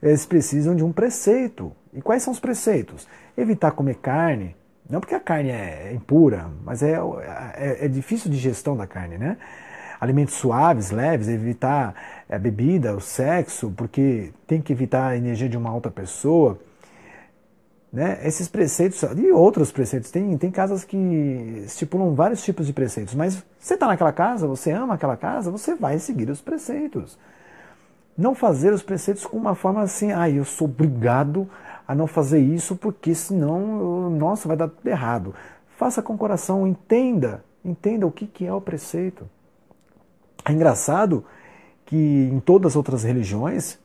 Eles precisam de um preceito. E quais são os preceitos? Evitar comer carne. Não porque a carne é impura, mas é difícil de digestão da carne, né? Alimentos suaves, leves, evitar a bebida, o sexo, porque tem que evitar a energia de uma outra pessoa. Né? Esses preceitos, e outros preceitos, tem casas que estipulam vários tipos de preceitos, mas você está naquela casa, você ama aquela casa, você vai seguir os preceitos. Não fazer os preceitos com uma forma assim, eu sou obrigado a não fazer isso porque senão, nossa, vai dar tudo errado. Faça com o coração, entenda o que é o preceito. É engraçado que em todas as outras religiões,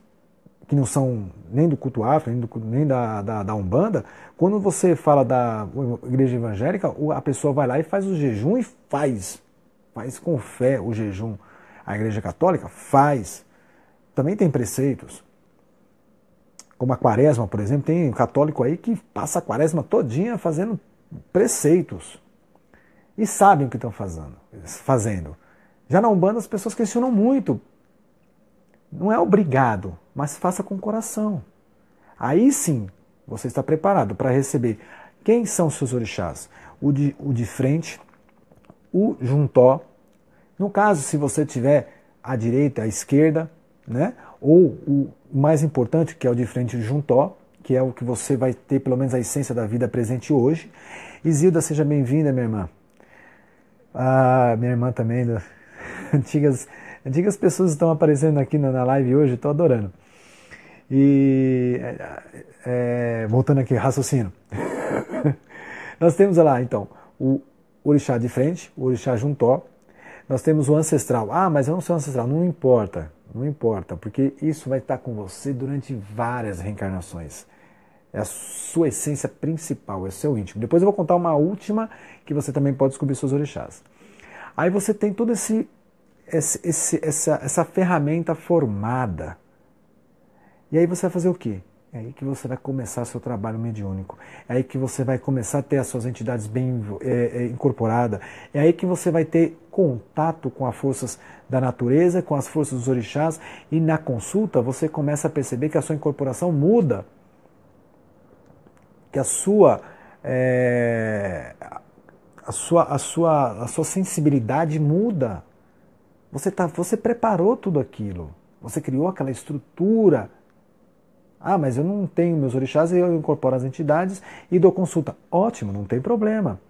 que não são nem do culto afro, nem da Umbanda, quando você fala da igreja evangélica, a pessoa vai lá e faz o jejum e faz com fé o jejum. A igreja católica faz. Também tem preceitos. Como a quaresma, por exemplo, tem um católico aí que passa a quaresma todinha fazendo preceitos. E sabem o que estão fazendo. Já na Umbanda as pessoas questionam muito. Não é obrigado, mas faça com o coração. Aí sim, você está preparado para receber. Quem são os seus orixás? O de frente, o juntó. No caso, se você tiver à direita, à esquerda, né? Ou o mais importante, que é o de frente, o juntó, que é o que você vai ter pelo menos a essência da vida presente hoje. Isilda, seja bem-vinda, minha irmã. Minha irmã também, antigas pessoas estão aparecendo aqui na live hoje, estou adorando. E voltando aqui, raciocínio. Nós temos lá, então, o orixá de frente, o orixá juntó. Nós temos o ancestral. Mas eu não sou ancestral. Não importa, porque isso vai estar com você durante várias reencarnações. É a sua essência principal, é o seu íntimo. Depois eu vou contar uma última que você também pode descobrir seus orixás. Aí você tem toda essa ferramenta formada. E aí você vai fazer o quê? É aí que você vai começar seu trabalho mediúnico. É aí que você vai começar a ter as suas entidades bem incorporadas. É aí que você vai ter contato com as forças da natureza, com as forças dos orixás. E na consulta você começa a perceber que a sua incorporação muda. que a sua sensibilidade muda. Você preparou tudo aquilo. Você criou aquela estrutura. Ah, mas eu não tenho meus orixás e eu incorporo as entidades e dou consulta. Ótimo, não tem problema.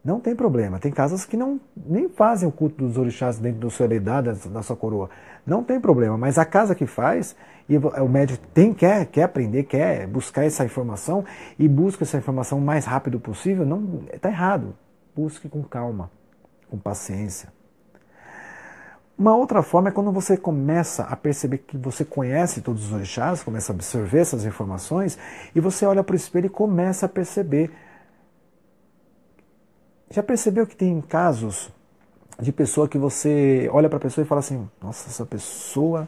Não tem problema. Tem casas que nem fazem o culto dos orixás dentro do seu heredade, da sua coroa. Não tem problema. Mas a casa que faz, e o médico quer aprender, quer buscar essa informação e busca essa informação o mais rápido possível, não está errado. Busque com calma, com paciência. Uma outra forma é quando você começa a perceber que você conhece todos os orixás, começa a absorver essas informações e você olha para o espelho e começa a perceber. Já percebeu que tem casos de pessoa que você olha para a pessoa e fala assim, nossa, essa pessoa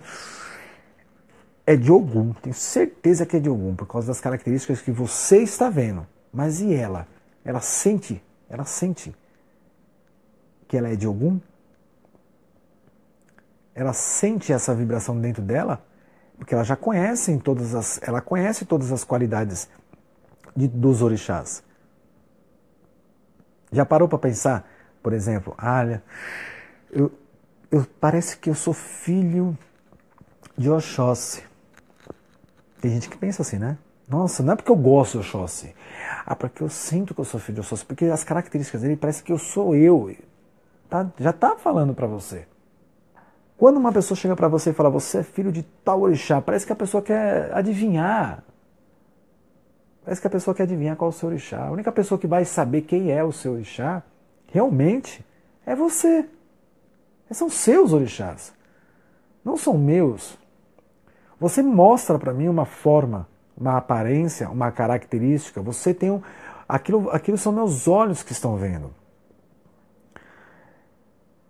é de Ogum, tenho certeza que é de Ogum, por causa das características que você está vendo. Mas e ela? Ela sente que ela é de Ogum? Ela sente essa vibração dentro dela? Porque ela já conhece todas as qualidades dos orixás. Já parou para pensar, por exemplo, olha, parece que eu sou filho de Oxóssi. Tem gente que pensa assim, né? Nossa, não é porque eu gosto de Oxóssi. Ah, porque eu sinto que eu sou filho de Oxóssi. Porque as características dele parece que eu sou eu. Já está falando para você. Quando uma pessoa chega para você e fala, você é filho de tal orixá, parece que a pessoa quer adivinhar. Parece que a pessoa quer adivinhar qual é o seu orixá. A única pessoa que vai saber quem é o seu orixá, realmente, é você. São seus orixás. Não são meus. Você mostra para mim uma forma, uma aparência, uma característica. Você tem aquilo são meus olhos que estão vendo.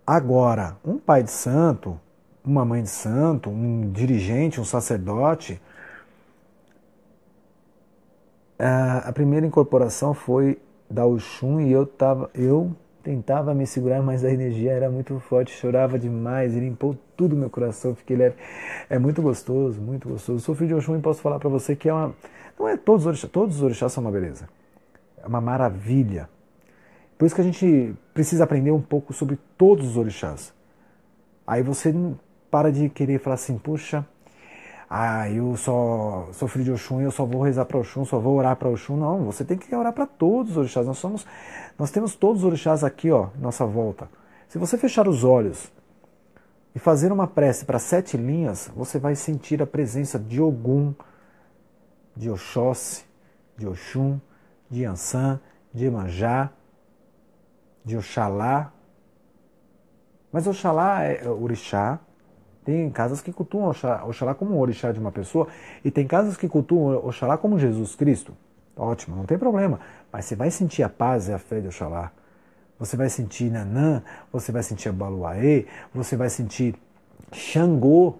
Agora, um pai de santo, uma mãe de santo, um dirigente, um sacerdote, a primeira incorporação foi da Oxum e eu tentava me segurar, mas a energia era muito forte, chorava demais, e limpou tudo meu coração, fiquei leve. É muito gostoso, muito gostoso. Eu sou filho de Oxum e posso falar para você que não é todos os orixás são uma beleza. É uma maravilha. Por isso que a gente precisa aprender um pouco sobre todos os orixás. Aí você para de querer falar assim, puxa, eu sou filho de Oxum e eu só vou rezar para Oxum, só vou orar para Oxum. Não, você tem que orar para todos os orixás. Nós temos todos os orixás aqui, ó, nossa volta. Se você fechar os olhos e fazer uma prece para 7 linhas, você vai sentir a presença de Ogum, de Oxóssi, de Oxum, de Iansã, de Iemanjá, de Oxalá. Mas Oxalá é orixá. Tem casas que cultuam Oxalá como um orixá de uma pessoa e tem casas que cultuam Oxalá como Jesus Cristo. Ótimo, não tem problema. Mas você vai sentir a paz e a fé de Oxalá. Você vai sentir Nanã, você vai sentir Abaluaê, você vai sentir Xangô.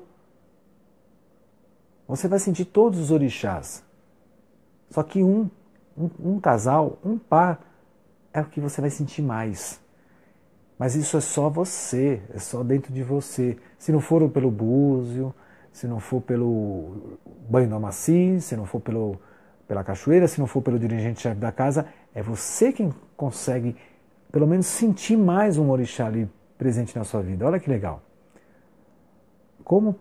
Você vai sentir todos os orixás. Só que um casal, um par, é o que você vai sentir mais. Mas isso é só você, é só dentro de você. Se não for pelo búzio, se não for pelo banho do amaci, se não for pela cachoeira, se não for pelo dirigente-chefe da casa, é você quem consegue, pelo menos, sentir mais um orixá ali presente na sua vida. Olha que legal. Como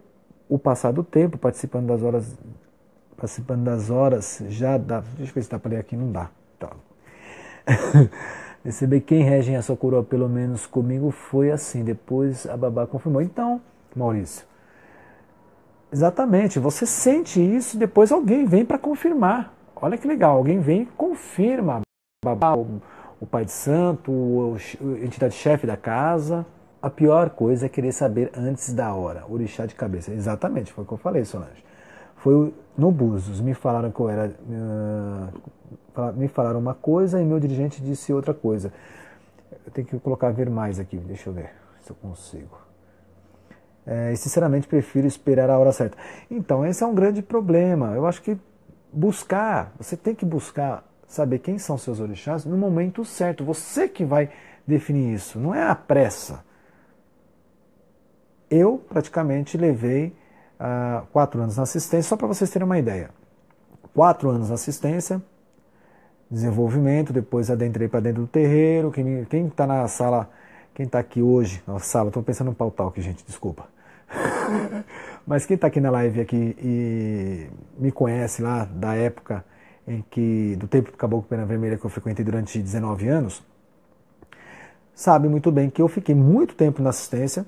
o passar do tempo, participando das horas, já dá. Deixa eu ver se dá para ler aqui, não dá. Tá. Receber quem regem a sua coroa, pelo menos comigo, foi assim. Depois a babá confirmou. Então, Maurício, exatamente, você sente isso e depois alguém vem para confirmar. Olha que legal, alguém vem e confirma. Babá, o pai de santo, a entidade-chefe da casa. A pior coisa é querer saber antes da hora. Orixá de cabeça. Exatamente, foi o que eu falei, Solange. Foi no Búzios. Me falaram que eu era... me falaram uma coisa e meu dirigente disse outra coisa. Eu tenho que colocar ver mais aqui, deixa eu ver se eu consigo. E sinceramente prefiro esperar a hora certa. Então, esse é um grande problema. Eu acho que você tem que buscar saber quem são seus orixás no momento certo. Você que vai definir isso, não é a pressa. Eu praticamente levei 4 anos na assistência, só para vocês terem uma ideia. 4 anos na assistência, desenvolvimento, depois adentrei para dentro do terreiro. Quem está na sala, quem está aqui hoje na sala, estou pensando no pautal aqui, gente, desculpa. Mas quem está aqui na live aqui e me conhece lá da época do tempo do Caboclo Pena Vermelha que eu frequentei durante 19 anos, sabe muito bem que eu fiquei muito tempo na assistência,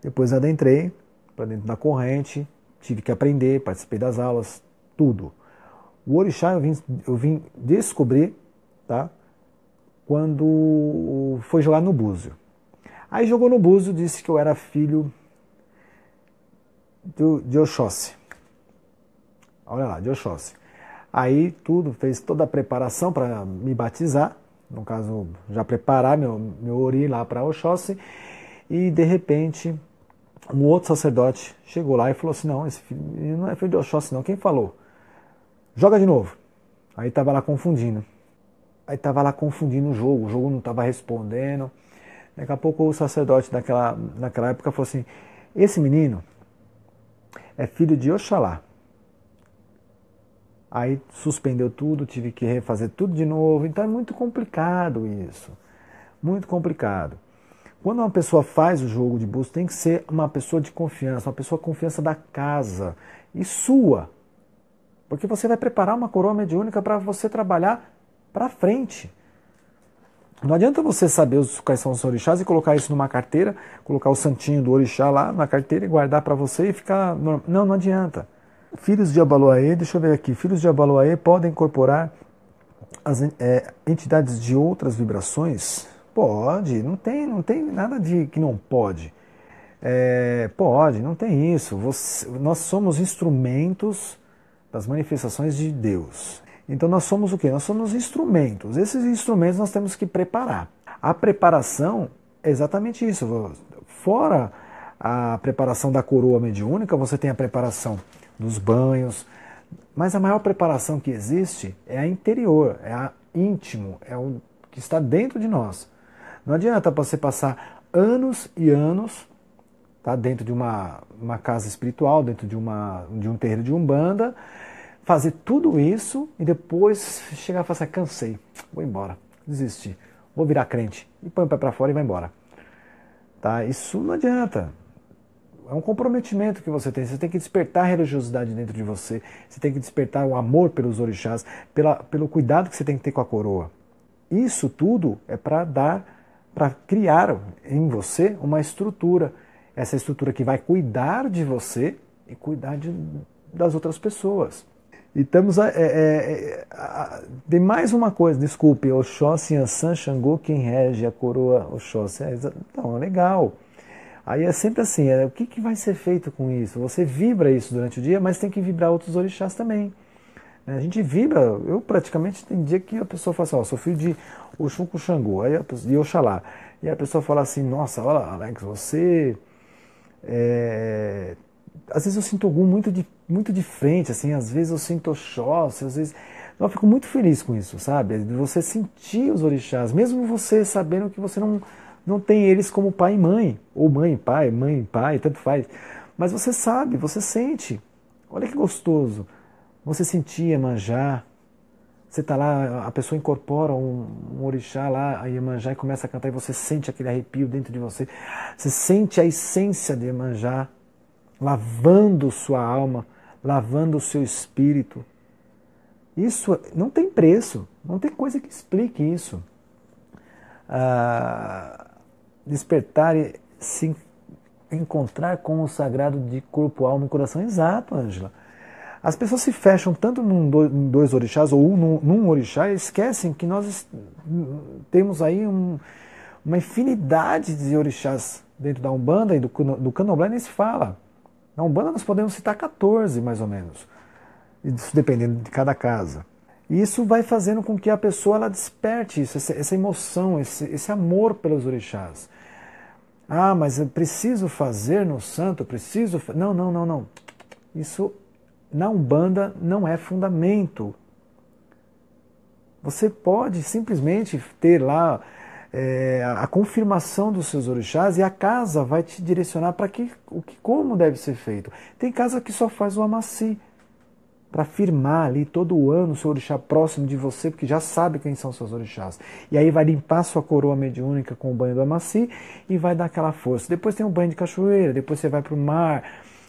depois adentrei para dentro da corrente, tive que aprender, participei das aulas, tudo. O orixá eu vim descobrir, tá? Quando foi jogar no búzio. Aí jogou no búzio, disse que eu era filho de Oxóssi. Olha lá, de Oxóssi. Aí fez toda a preparação para me batizar, no caso, já preparar meu ori lá para Oxóssi, e de repente um outro sacerdote chegou lá e falou assim, não, esse filho não é filho de Oxóssi não, quem falou? Joga de novo. Aí estava lá confundindo. O jogo não estava respondendo. Daqui a pouco o sacerdote naquela época falou assim, esse menino é filho de Oxalá. Aí suspendeu tudo, tive que refazer tudo de novo. Então é muito complicado isso. Muito complicado. Quando uma pessoa faz o jogo de búzio, tem que ser uma pessoa de confiança, uma pessoa de confiança da casa e sua. Porque você vai preparar uma coroa mediúnica para você trabalhar para frente. Não adianta você saber quais são os orixás e colocar isso numa carteira, colocar o santinho do orixá lá na carteira e guardar para você e ficar... Não adianta. Filhos de Abaloaê, deixa eu ver aqui, filhos de Abaloaê podem incorporar as entidades de outras vibrações? Pode, não tem nada de que não pode. Pode, não tem isso. Nós somos instrumentos das manifestações de Deus. Então nós somos o quê? Nós somos instrumentos. Esses instrumentos nós temos que preparar. A preparação é exatamente isso. Fora a preparação da coroa mediúnica, você tem a preparação dos banhos, mas a maior preparação que existe é a interior, é a íntimo, é o que está dentro de nós. Não adianta você passar anos e anos, tá, dentro de uma casa espiritual, dentro de um terreiro de Umbanda, fazer tudo isso e depois chegar e falar assim, cansei, vou embora, desisti, vou virar crente, e põe o pé para fora e vai embora. Tá? Isso não adianta. É um comprometimento que você tem que despertar a religiosidade dentro de você, você tem que despertar o amor pelos orixás, pelo cuidado que você tem que ter com a coroa. Isso tudo é para criar em você uma estrutura, essa estrutura que vai cuidar de você e cuidar das outras pessoas. E temos tem mais uma coisa, desculpe, Oxóssi, Yansan, Xangô, quem rege a coroa Oxóssi. Então, legal. Aí é sempre assim, o que vai ser feito com isso? Você vibra isso durante o dia, mas tem que vibrar outros orixás também. A gente vibra, eu praticamente tem dia que a pessoa fala assim, sou filho de Oxum com Xangô, de Oxalá. E a pessoa fala assim, nossa, olha Alex, você... Às vezes eu sinto algum muito de frente, assim, às vezes eu sinto Oxóssi, às vezes... Eu fico muito feliz com isso, sabe? De você sentir os orixás, mesmo você sabendo que você não tem eles como pai e mãe, ou mãe e pai, tanto faz. Mas você sabe, você sente. Olha que gostoso. Você sentir Iemanjá, você está lá, a pessoa incorpora um orixá lá, a Iemanjá, e começa a cantar, e você sente aquele arrepio dentro de você. Você sente a essência de Iemanjá, lavando sua alma, lavando o seu espírito. Isso não tem preço, não tem coisa que explique isso. Despertar e se encontrar com o sagrado de corpo, alma e coração. Exato, Ângela. As pessoas se fecham tanto em dois orixás ou num orixá e esquecem que nós temos aí uma infinidade de orixás dentro da Umbanda, e do Candomblé nem se fala. Na Umbanda nós podemos citar 14, mais ou menos, isso dependendo de cada casa. E isso vai fazendo com que a pessoa ela desperte isso, essa emoção, esse amor pelos orixás. Mas eu preciso fazer no santo, Não. Isso na Umbanda não é fundamento. Você pode simplesmente ter lá a confirmação dos seus orixás e a casa vai te direcionar para como deve ser feito. Tem casa que só faz o amaci. para firmar ali todo ano o seu orixá próximo de você, porque já sabe quem são os seus orixás. E aí vai limpar sua coroa mediúnica com o banho do Amaci e vai dar aquela força. Depois tem o banho de cachoeira, depois você vai para o mar,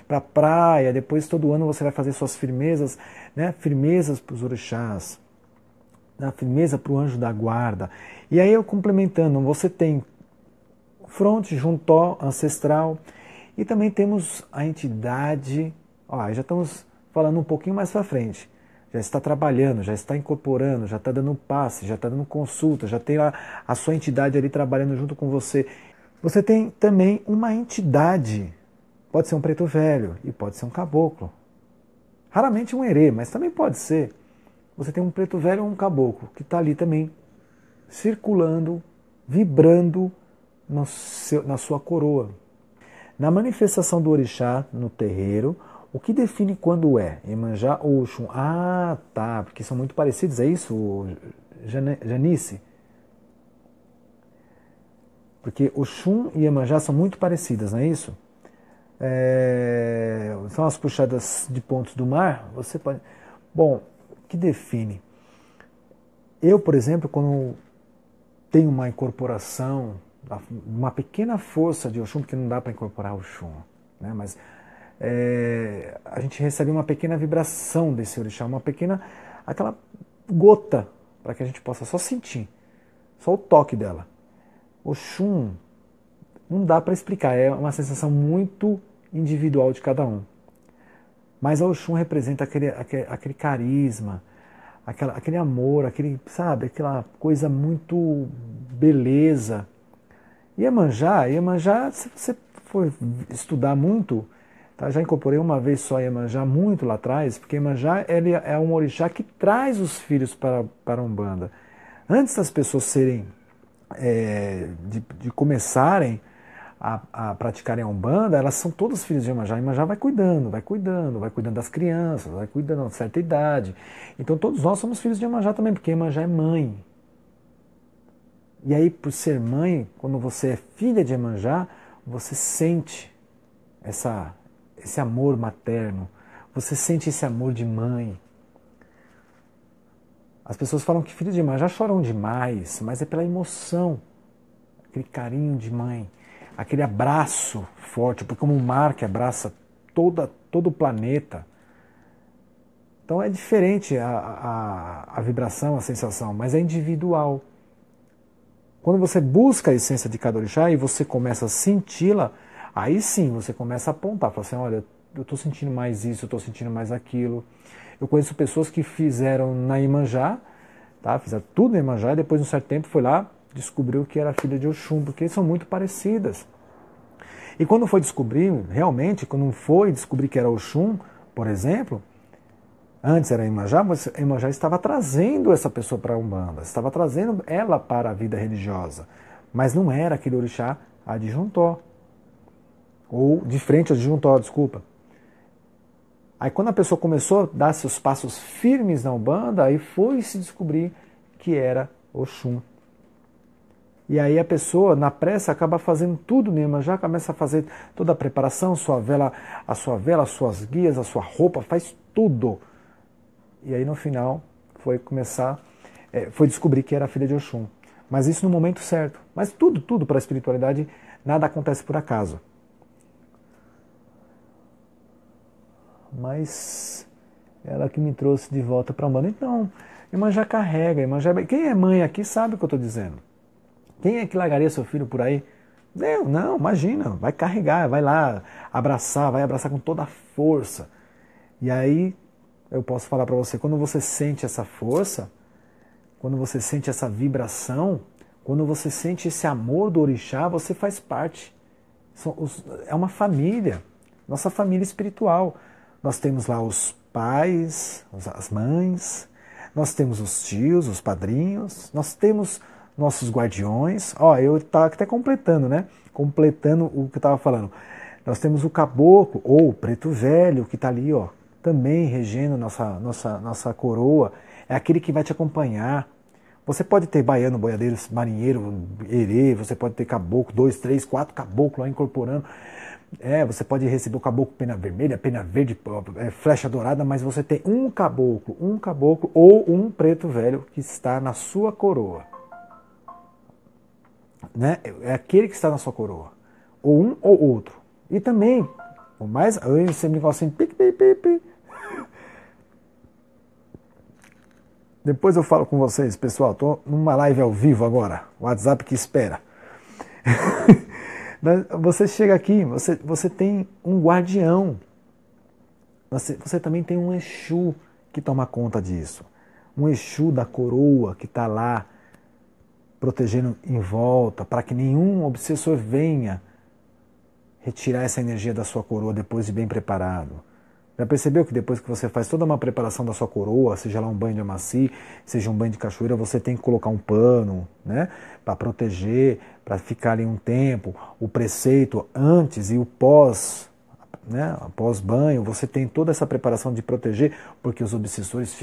para a praia, depois todo ano você vai fazer suas firmezas, né? Firmezas para os orixás, né? Firmeza para o anjo da guarda. E aí eu complementando, você tem fronte, juntó, ancestral, e também temos a entidade, ó, já estamos falando um pouquinho mais para frente, já está trabalhando, já está incorporando, já está dando passe, já está dando consulta, já tem a sua entidade ali trabalhando junto com você. Você tem também uma entidade, pode ser um preto velho e pode ser um caboclo. Raramente um herê, mas também pode ser. Você tem um preto velho ou um caboclo que está ali também circulando, vibrando na sua coroa. Na manifestação do orixá no terreiro, o que define quando é Iemanjá ou Oxum? Ah, tá, porque são muito parecidos, é isso, Janice? Porque Oxum e Iemanjá são muito parecidas, não é isso? São as puxadas de pontos do mar, você pode... Bom, o que define? Eu, por exemplo, quando tenho uma incorporação, uma pequena força de Oxum, porque não dá para incorporar Oxum, né? Mas a gente recebe uma pequena vibração desse orixá, aquela gota, para que a gente possa só sentir, só o toque dela. Oxum, não dá para explicar, é uma sensação muito individual de cada um. Mas a Oxum representa aquele carisma, aquele amor, sabe, aquela coisa muito beleza. Iemanjá, se você for estudar muito, tá? Já incorporei uma vez só Iemanjá muito lá atrás, porque Iemanjá ele é um orixá que traz os filhos para a Umbanda. Antes das pessoas de começarem a praticarem a Umbanda, elas são todas filhas de Iemanjá. Iemanjá vai cuidando das crianças, vai cuidando de certa idade. Então todos nós somos filhos de Iemanjá também, porque Iemanjá é mãe. E aí, por ser mãe, quando você é filha de Iemanjá, você sente esse amor materno, você sente esse amor de mãe. As pessoas falam que filhos de Iemanjá choram demais, mas é pela emoção, aquele carinho de mãe, aquele abraço forte, porque como um mar que abraça todo o planeta. Então é diferente a vibração, a sensação, mas é individual. Quando você busca a essência de cada orixá e você começa a senti-la, aí sim você começa a apontar, fala assim, olha, eu estou sentindo mais isso, eu estou sentindo mais aquilo. Eu conheço pessoas que fizeram na Iemanjá, tá? Fizeram tudo na Iemanjá e depois de um certo tempo foi lá, descobriu que era filha de Oxum, porque são muito parecidas. E quando foi descobrir, realmente, quando foi descobrir que era Oxum, por exemplo, antes era Iemanjá, mas Iemanjá estava trazendo essa pessoa para a Umbanda, estava trazendo ela para a vida religiosa, mas não era aquele orixá adjuntó, ou de frente ao adjuntó, desculpa. Aí quando a pessoa começou a dar seus passos firmes na Umbanda, aí foi se descobrir que era Oxum. E aí a pessoa, na pressa, acaba fazendo tudo no Iemanjá, começa a fazer toda a preparação, a sua vela, as suas guias, a sua roupa, faz tudo. E aí no final foi descobrir que era filha de Oxum. Mas isso no momento certo. Mas tudo para a espiritualidade, nada acontece por acaso. Mas ela que me trouxe de volta para a Umbanda. Então, Iemanjá carrega, quem é mãe aqui sabe o que eu estou dizendo. Quem é que largaria seu filho por aí? Não, imagina, vai carregar, vai lá vai abraçar com toda a força. E aí eu posso falar para você, quando você sente essa força, quando você sente essa vibração, quando você sente esse amor do orixá, você faz parte. É uma família, nossa família espiritual. Nós temos lá os pais, as mães, nós temos os tios, os padrinhos, nós temos nossos guardiões. Ó, eu estava até completando, né? Completando o que eu estava falando. Nós temos o caboclo, ou o preto velho, que está ali, ó, também regendo nossa coroa. É aquele que vai te acompanhar. Você pode ter baiano, boiadeiro, marinheiro, herê, você pode ter caboclo, 2, 3, 4 caboclos lá incorporando. Você pode receber o caboclo pena vermelha, pena verde, flecha dourada, mas você tem um caboclo ou um preto velho que está na sua coroa. Né? É aquele que está na sua coroa. Ou um ou outro. E também, o mais... Eu sempre falo assim, pique, pique, pique. Depois eu falo com vocês, pessoal. Estou numa live ao vivo agora. WhatsApp que espera. Você chega aqui, você tem um guardião. Você também tem um Exu que toma conta disso. Um Exu da coroa que está lá protegendo em volta, para que nenhum obsessor venha retirar essa energia da sua coroa depois de bem preparado. Já percebeu que depois que você faz toda uma preparação da sua coroa, seja lá um banho de amaci, seja um banho de cachoeira, você tem que colocar um pano, né, para proteger, para ficar ali um tempo, o preceito antes e o pós, né, após banho, você tem toda essa preparação de proteger, porque os obsessores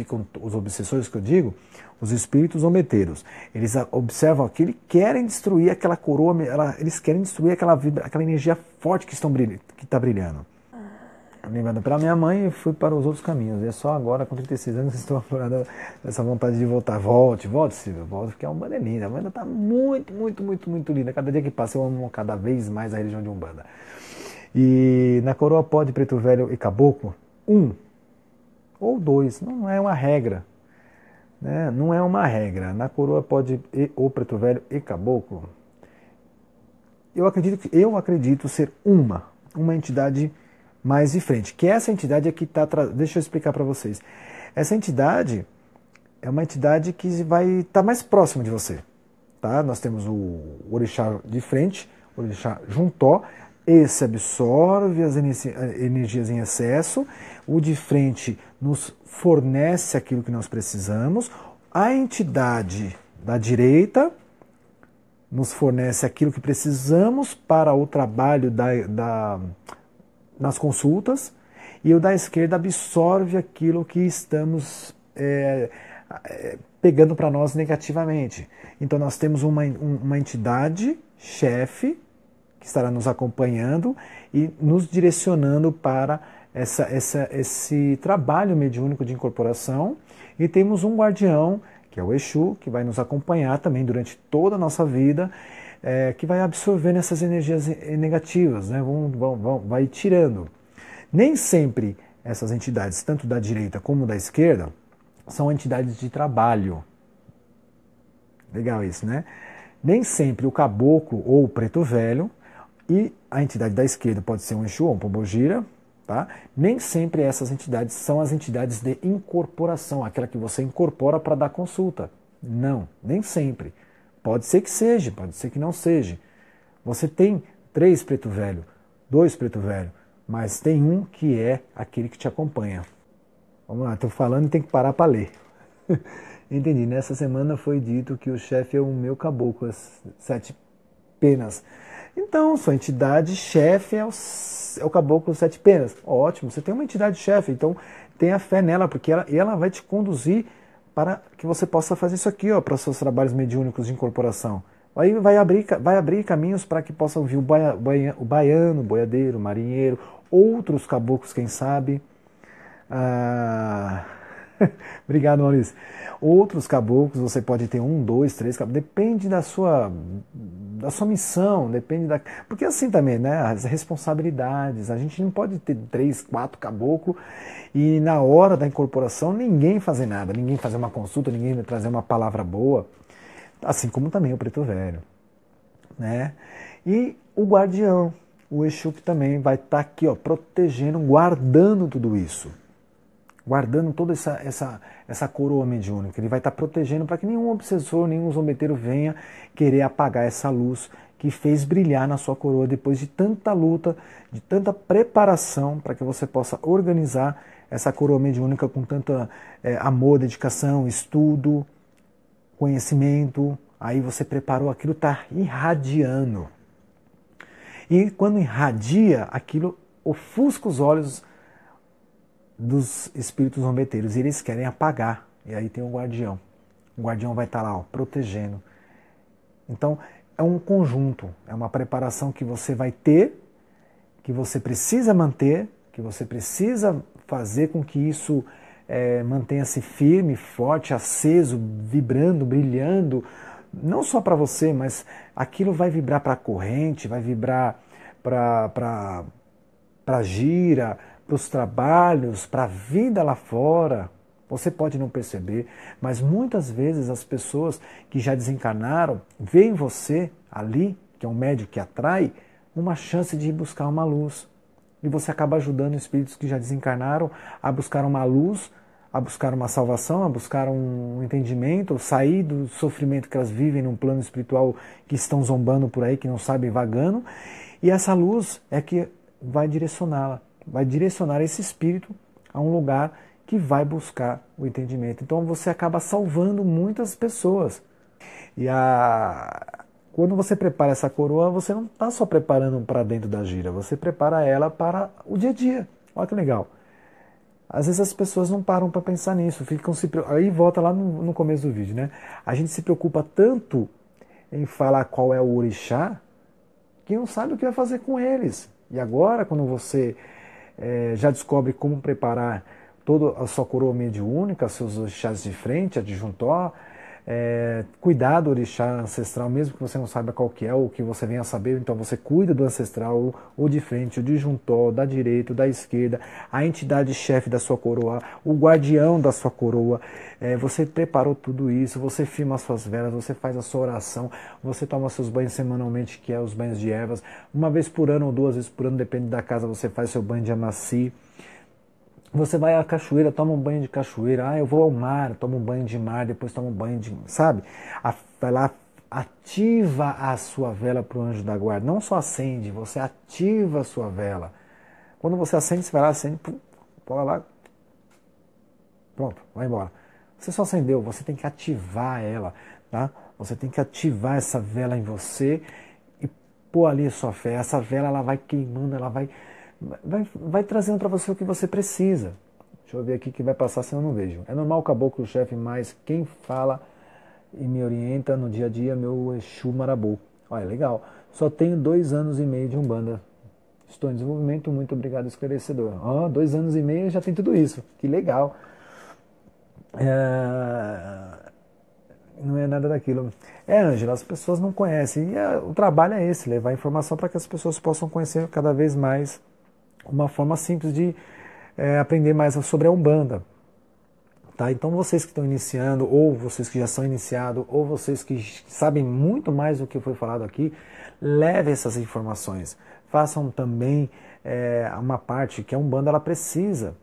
que eu digo, os espíritos zombeteiros, eles observam aquilo e querem destruir aquela coroa, eles querem destruir aquela energia forte que está brilhando. Lembrando pela minha mãe, eu fui para os outros caminhos. E é só agora, com 36 anos, que estou aflorando essa vontade de voltar. Volte, Silvio, volte, porque a Umbanda é linda. A Umbanda está muito, muito, muito, muito linda. Cada dia que passa, eu amo cada vez mais a religião de Umbanda. E na coroa pode preto velho e caboclo, 1 ou 2, não é uma regra. Né? Não é uma regra. Na coroa pode ou preto velho e caboclo. Eu acredito ser uma entidade mais de frente, que essa entidade é que está... Deixa eu explicar para vocês. Essa entidade é uma entidade que vai estar mais próxima de você. Tá? Nós temos o orixá de frente, o orixá juntó, esse absorve as energias em excesso, o de frente nos fornece aquilo que nós precisamos, a entidade da direita nos fornece aquilo que precisamos para o trabalho nas consultas, e o da esquerda absorve aquilo que estamos pegando para nós negativamente. Então nós temos uma entidade chefe que estará nos acompanhando e nos direcionando para esse trabalho mediúnico de incorporação, e temos um guardião, que é o Exu, que vai nos acompanhar também durante toda a nossa vida, que vai absorvendo essas energias negativas, né? Vai tirando. Nem sempre essas entidades, tanto da direita como da esquerda, são entidades de trabalho. Legal isso, né? Nem sempre o caboclo ou o preto velho, e a entidade da esquerda pode ser um Exu ou um pombogira, tá? Nem sempre essas entidades são as entidades de incorporação, aquela que você incorpora para dar consulta. Não, nem sempre. Pode ser que seja, pode ser que não seja. Você tem 3 preto velho, 2 preto velho, mas tem um que é aquele que te acompanha. Vamos lá, estou falando e tem que parar para ler. Entendi, nessa semana foi dito que o chefe é o meu caboclo, as 7 penas. Então, sua entidade chefe é o caboclo 7 penas. Ótimo, você tem uma entidade chefe, então tenha fé nela, porque ela vai te conduzir para que você possa fazer isso aqui, para os seus trabalhos mediúnicos de incorporação. Aí vai abrir caminhos para que possa ouvir o baiano, o boiadeiro, o marinheiro, outros caboclos, quem sabe. Obrigado, Maurício. Outros caboclos, você pode ter 1, 2, 3 caboclos, depende da sua missão, porque assim também, né, as responsabilidades, a gente não pode ter 3, 4 caboclos e na hora da incorporação ninguém fazer nada, ninguém fazer uma consulta, ninguém trazer uma palavra boa, assim como também o preto velho, né? E o guardião, o Exu, que também vai estar aqui, protegendo, guardando tudo isso. Guardando toda essa coroa mediúnica. Ele vai estar protegendo para que nenhum obsessor, nenhum zombeteiro venha querer apagar essa luz que fez brilhar na sua coroa depois de tanta luta, de tanta preparação para que você possa organizar essa coroa mediúnica com tanto amor, dedicação, estudo, conhecimento. Aí você preparou, aquilo está irradiando. E quando irradia, aquilo ofusca os olhos dos espíritos zombeteiros, e eles querem apagar. E aí tem o guardião. o guardião vai estar lá, ó, protegendo. Então, é um conjunto, é uma preparação que você vai ter, que você precisa manter, que você precisa fazer com que isso mantenha-se firme, forte, aceso, vibrando, brilhando, não só para você, mas aquilo vai vibrar para a corrente, vai vibrar para a gira, para os trabalhos, para a vida lá fora. Você pode não perceber, mas muitas vezes as pessoas que já desencarnaram veem você ali, que é um médium que atrai, uma chance de ir buscar uma luz. E você acaba ajudando espíritos que já desencarnaram a buscar uma luz, a buscar uma salvação, a buscar um entendimento, sair do sofrimento que elas vivem num plano espiritual que estão zombando por aí, que não sabem, vagando. E essa luz é que vai direcioná-la, vai direcionar esse espírito a um lugar que vai buscar o entendimento. Então você acaba salvando muitas pessoas. E quando você prepara essa coroa, você não está só preparando para dentro da gira, você prepara ela para o dia a dia. Olha que legal. Às vezes as pessoas não param para pensar nisso, aí volta lá no começo do vídeo, né? A gente se preocupa tanto em falar qual é o orixá, que não sabe o que vai fazer com eles. E agora, quando você já descobre como preparar toda a sua coroa mediúnica, seus orixás de frente, adjuntor, cuidar do orixá ancestral, mesmo que você não saiba qual que é, ou que você venha a saber, então você cuida do ancestral, o de frente, o disjuntor, da direita, da esquerda, a entidade chefe da sua coroa, o guardião da sua coroa, você preparou tudo isso, você firma as suas velas, você faz a sua oração, você toma seus banhos semanalmente, que é os banhos de ervas, uma vez por ano ou 2 vezes por ano, depende da casa, você faz seu banho de amaci. Você vai à cachoeira, toma um banho de cachoeira. Eu vou ao mar, tomo um banho de mar, depois tomo um banho de... Sabe? Vai lá, ativa a sua vela para o anjo da guarda. Não só acende, você ativa a sua vela. Quando você acende, você vai lá, acende, pula lá, pronto, vai embora. Você só acendeu, você tem que ativar ela, tá? Você tem que ativar essa vela em você e pôr ali a sua fé. Essa vela, ela vai queimando, ela vai trazendo para você o que você precisa. Deixa eu ver aqui que vai passar, senão eu não vejo. É normal o caboclo, o chefe, mas quem fala e me orienta no dia a dia é meu Exu Marabu. Olha, legal. Só tenho 2 anos e meio de Umbanda. Estou em desenvolvimento, muito obrigado, esclarecedor. 2 anos e meio já tem tudo isso. Que legal. Não é nada daquilo. Ângela, as pessoas não conhecem. E o trabalho é esse, levar informação para que as pessoas possam conhecer cada vez mais uma forma simples de aprender mais sobre a Umbanda. Tá? Então vocês que estão iniciando, ou vocês que já são iniciados, ou vocês que sabem muito mais do que foi falado aqui, levem essas informações. Façam também uma parte que a Umbanda ela precisa.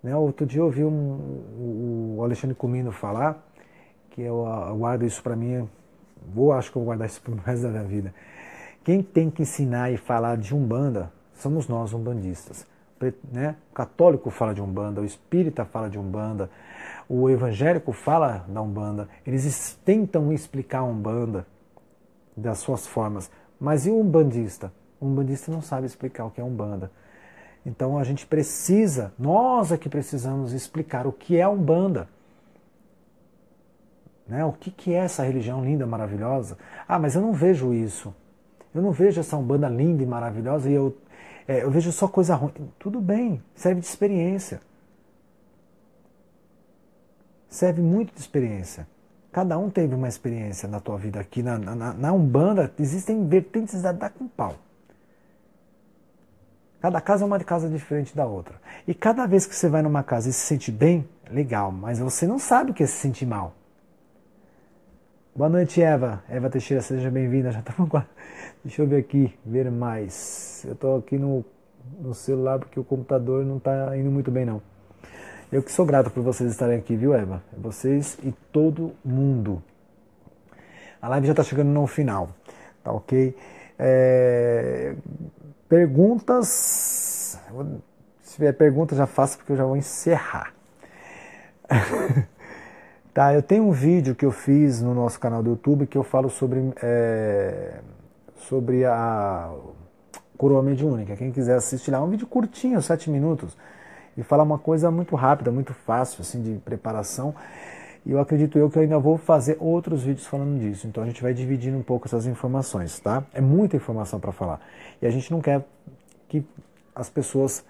Né? Outro dia eu ouvi o Alexandre Comino falar, que eu guardo isso para mim, acho que eu vou guardar isso para o resto da minha vida. Quem tem que ensinar e falar de Umbanda somos nós, umbandistas. Né? O católico fala de Umbanda, o espírita fala de Umbanda, o evangélico fala da Umbanda, eles tentam explicar a Umbanda das suas formas, mas e o umbandista? O umbandista não sabe explicar o que é Umbanda. Então a gente precisa, nós é que precisamos explicar o que é a Umbanda. Né? O que é essa religião linda, maravilhosa? Mas eu não vejo isso. Eu não vejo essa Umbanda linda e maravilhosa e eu vejo só coisa ruim. Tudo bem, serve de experiência. Serve muito de experiência. Cada um teve uma experiência na tua vida aqui. Na Umbanda existem vertentes da com pau. Cada casa é uma casa diferente da outra. E cada vez que você vai numa casa e se sente bem, legal, mas você não sabe o que é se sentir mal. Boa noite, Eva. Eva Teixeira, seja bem-vinda. Já estamos quase. Deixa eu ver aqui, ver mais. Eu estou aqui no celular porque o computador não está indo muito bem, não. Eu que sou grato por vocês estarem aqui, viu, Eva? Vocês e todo mundo. A live já está chegando no final, tá ok? Perguntas. Se tiver perguntas, já faço porque eu já vou encerrar. Tá, eu tenho um vídeo que eu fiz no nosso canal do YouTube que eu falo sobre a coroa mediúnica. Quem quiser assistir lá, é um vídeo curtinho, 7 minutos, e fala uma coisa muito rápida, muito fácil, assim, de preparação. E eu acredito que eu ainda vou fazer outros vídeos falando disso. Então a gente vai dividindo um pouco essas informações, tá? É muita informação para falar. E a gente não quer que as pessoas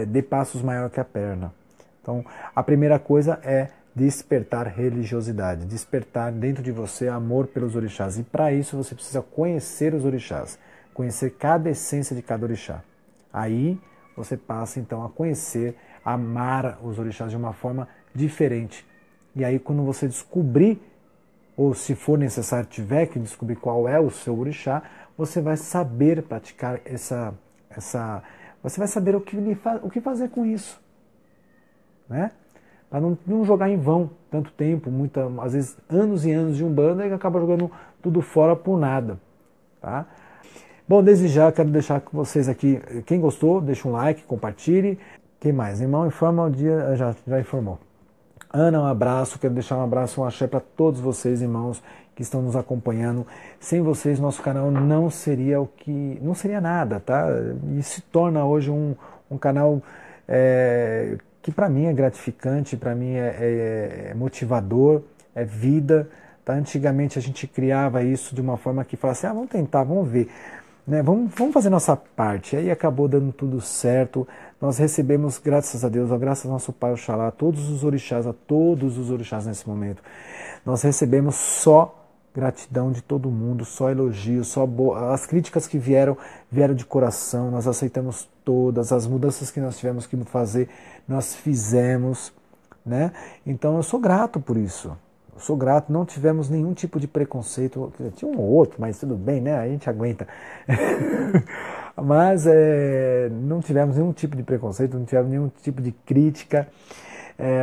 dê passos maior que a perna. Então a primeira coisa é despertar religiosidade, despertar dentro de você amor pelos orixás. E para isso você precisa conhecer os orixás, conhecer cada essência de cada orixá. Aí você passa então a conhecer, a amar os orixás de uma forma diferente. E aí quando você descobrir, ou se for necessário tiver que descobrir qual é o seu orixá, você vai saber praticar você vai saber o que fazer com isso, né? Para não jogar em vão tanto tempo, às vezes anos e anos de Umbanda, e acaba jogando tudo fora por nada, tá? Bom, desde já quero deixar com vocês aqui, quem gostou, deixa um like, compartilhe. Quem mais? Irmão, informa o dia, já informou. Ana, um abraço, quero deixar um abraço, um axé para todos vocês, irmãos, que estão nos acompanhando. Sem vocês, nosso canal não seria não seria nada, tá? E se torna hoje um canal que para mim é gratificante, para mim é motivador, é vida, tá? Antigamente a gente criava isso de uma forma que falava assim, vamos tentar, vamos ver, né? Vamos fazer nossa parte. Aí acabou dando tudo certo. Nós recebemos, graças a Deus, graças ao nosso Pai Oxalá, a todos os orixás nesse momento. Nós recebemos só gratidão de todo mundo, só elogios, as críticas que vieram de coração, nós aceitamos todas, as mudanças que nós tivemos que fazer, nós fizemos, né? Então eu sou grato por isso. Eu sou grato, não tivemos nenhum tipo de preconceito, tinha um ou outro, mas tudo bem, né? A gente aguenta. Mas não tivemos nenhum tipo de preconceito, não tivemos nenhum tipo de crítica.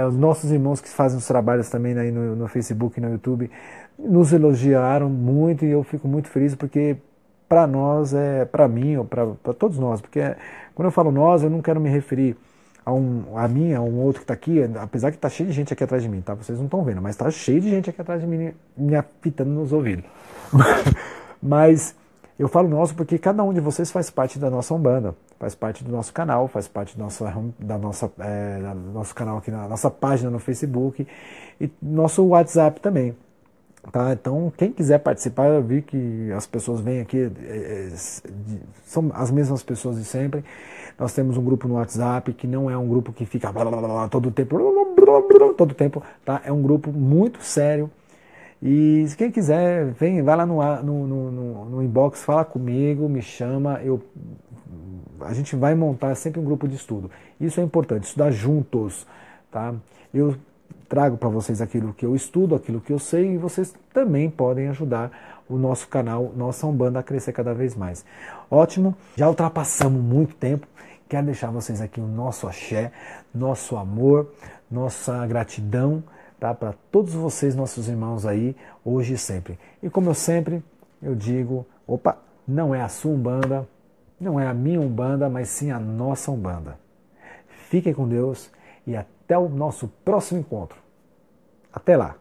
Os nossos irmãos que fazem os trabalhos também aí no Facebook e no YouTube nos elogiaram muito, e eu fico muito feliz porque para nós, para mim, ou para todos nós, porque quando eu falo nós, eu não quero me referir a mim, a um outro que está aqui, apesar que está cheio de gente aqui atrás de mim, tá? Vocês não estão vendo, mas está cheio de gente aqui atrás de mim me apitando nos ouvidos. Mas eu falo nosso porque cada um de vocês faz parte da nossa Umbanda, faz parte do nosso canal, faz parte do nosso canal aqui, na nossa página no Facebook e nosso WhatsApp também. Tá? Então, quem quiser participar, eu vi que as pessoas vêm aqui, são as mesmas pessoas de sempre. Nós temos um grupo no WhatsApp que não é um grupo que fica todo o tempo, tá? É um grupo muito sério. E se quem quiser, vai lá no inbox, fala comigo, me chama, a gente vai montar sempre um grupo de estudo. Isso é importante, estudar juntos, tá? Eu trago para vocês aquilo que eu estudo, aquilo que eu sei, e vocês também podem ajudar o nosso canal, nossa Umbanda, a crescer cada vez mais. Ótimo, já ultrapassamos muito tempo, quero deixar vocês aqui o nosso axé, nosso amor, nossa gratidão, tá? Para todos vocês, nossos irmãos aí, hoje e sempre. E como eu digo, não é a sua Umbanda, não é a minha Umbanda, mas sim a nossa Umbanda. Fiquem com Deus e até o nosso próximo encontro. Até lá!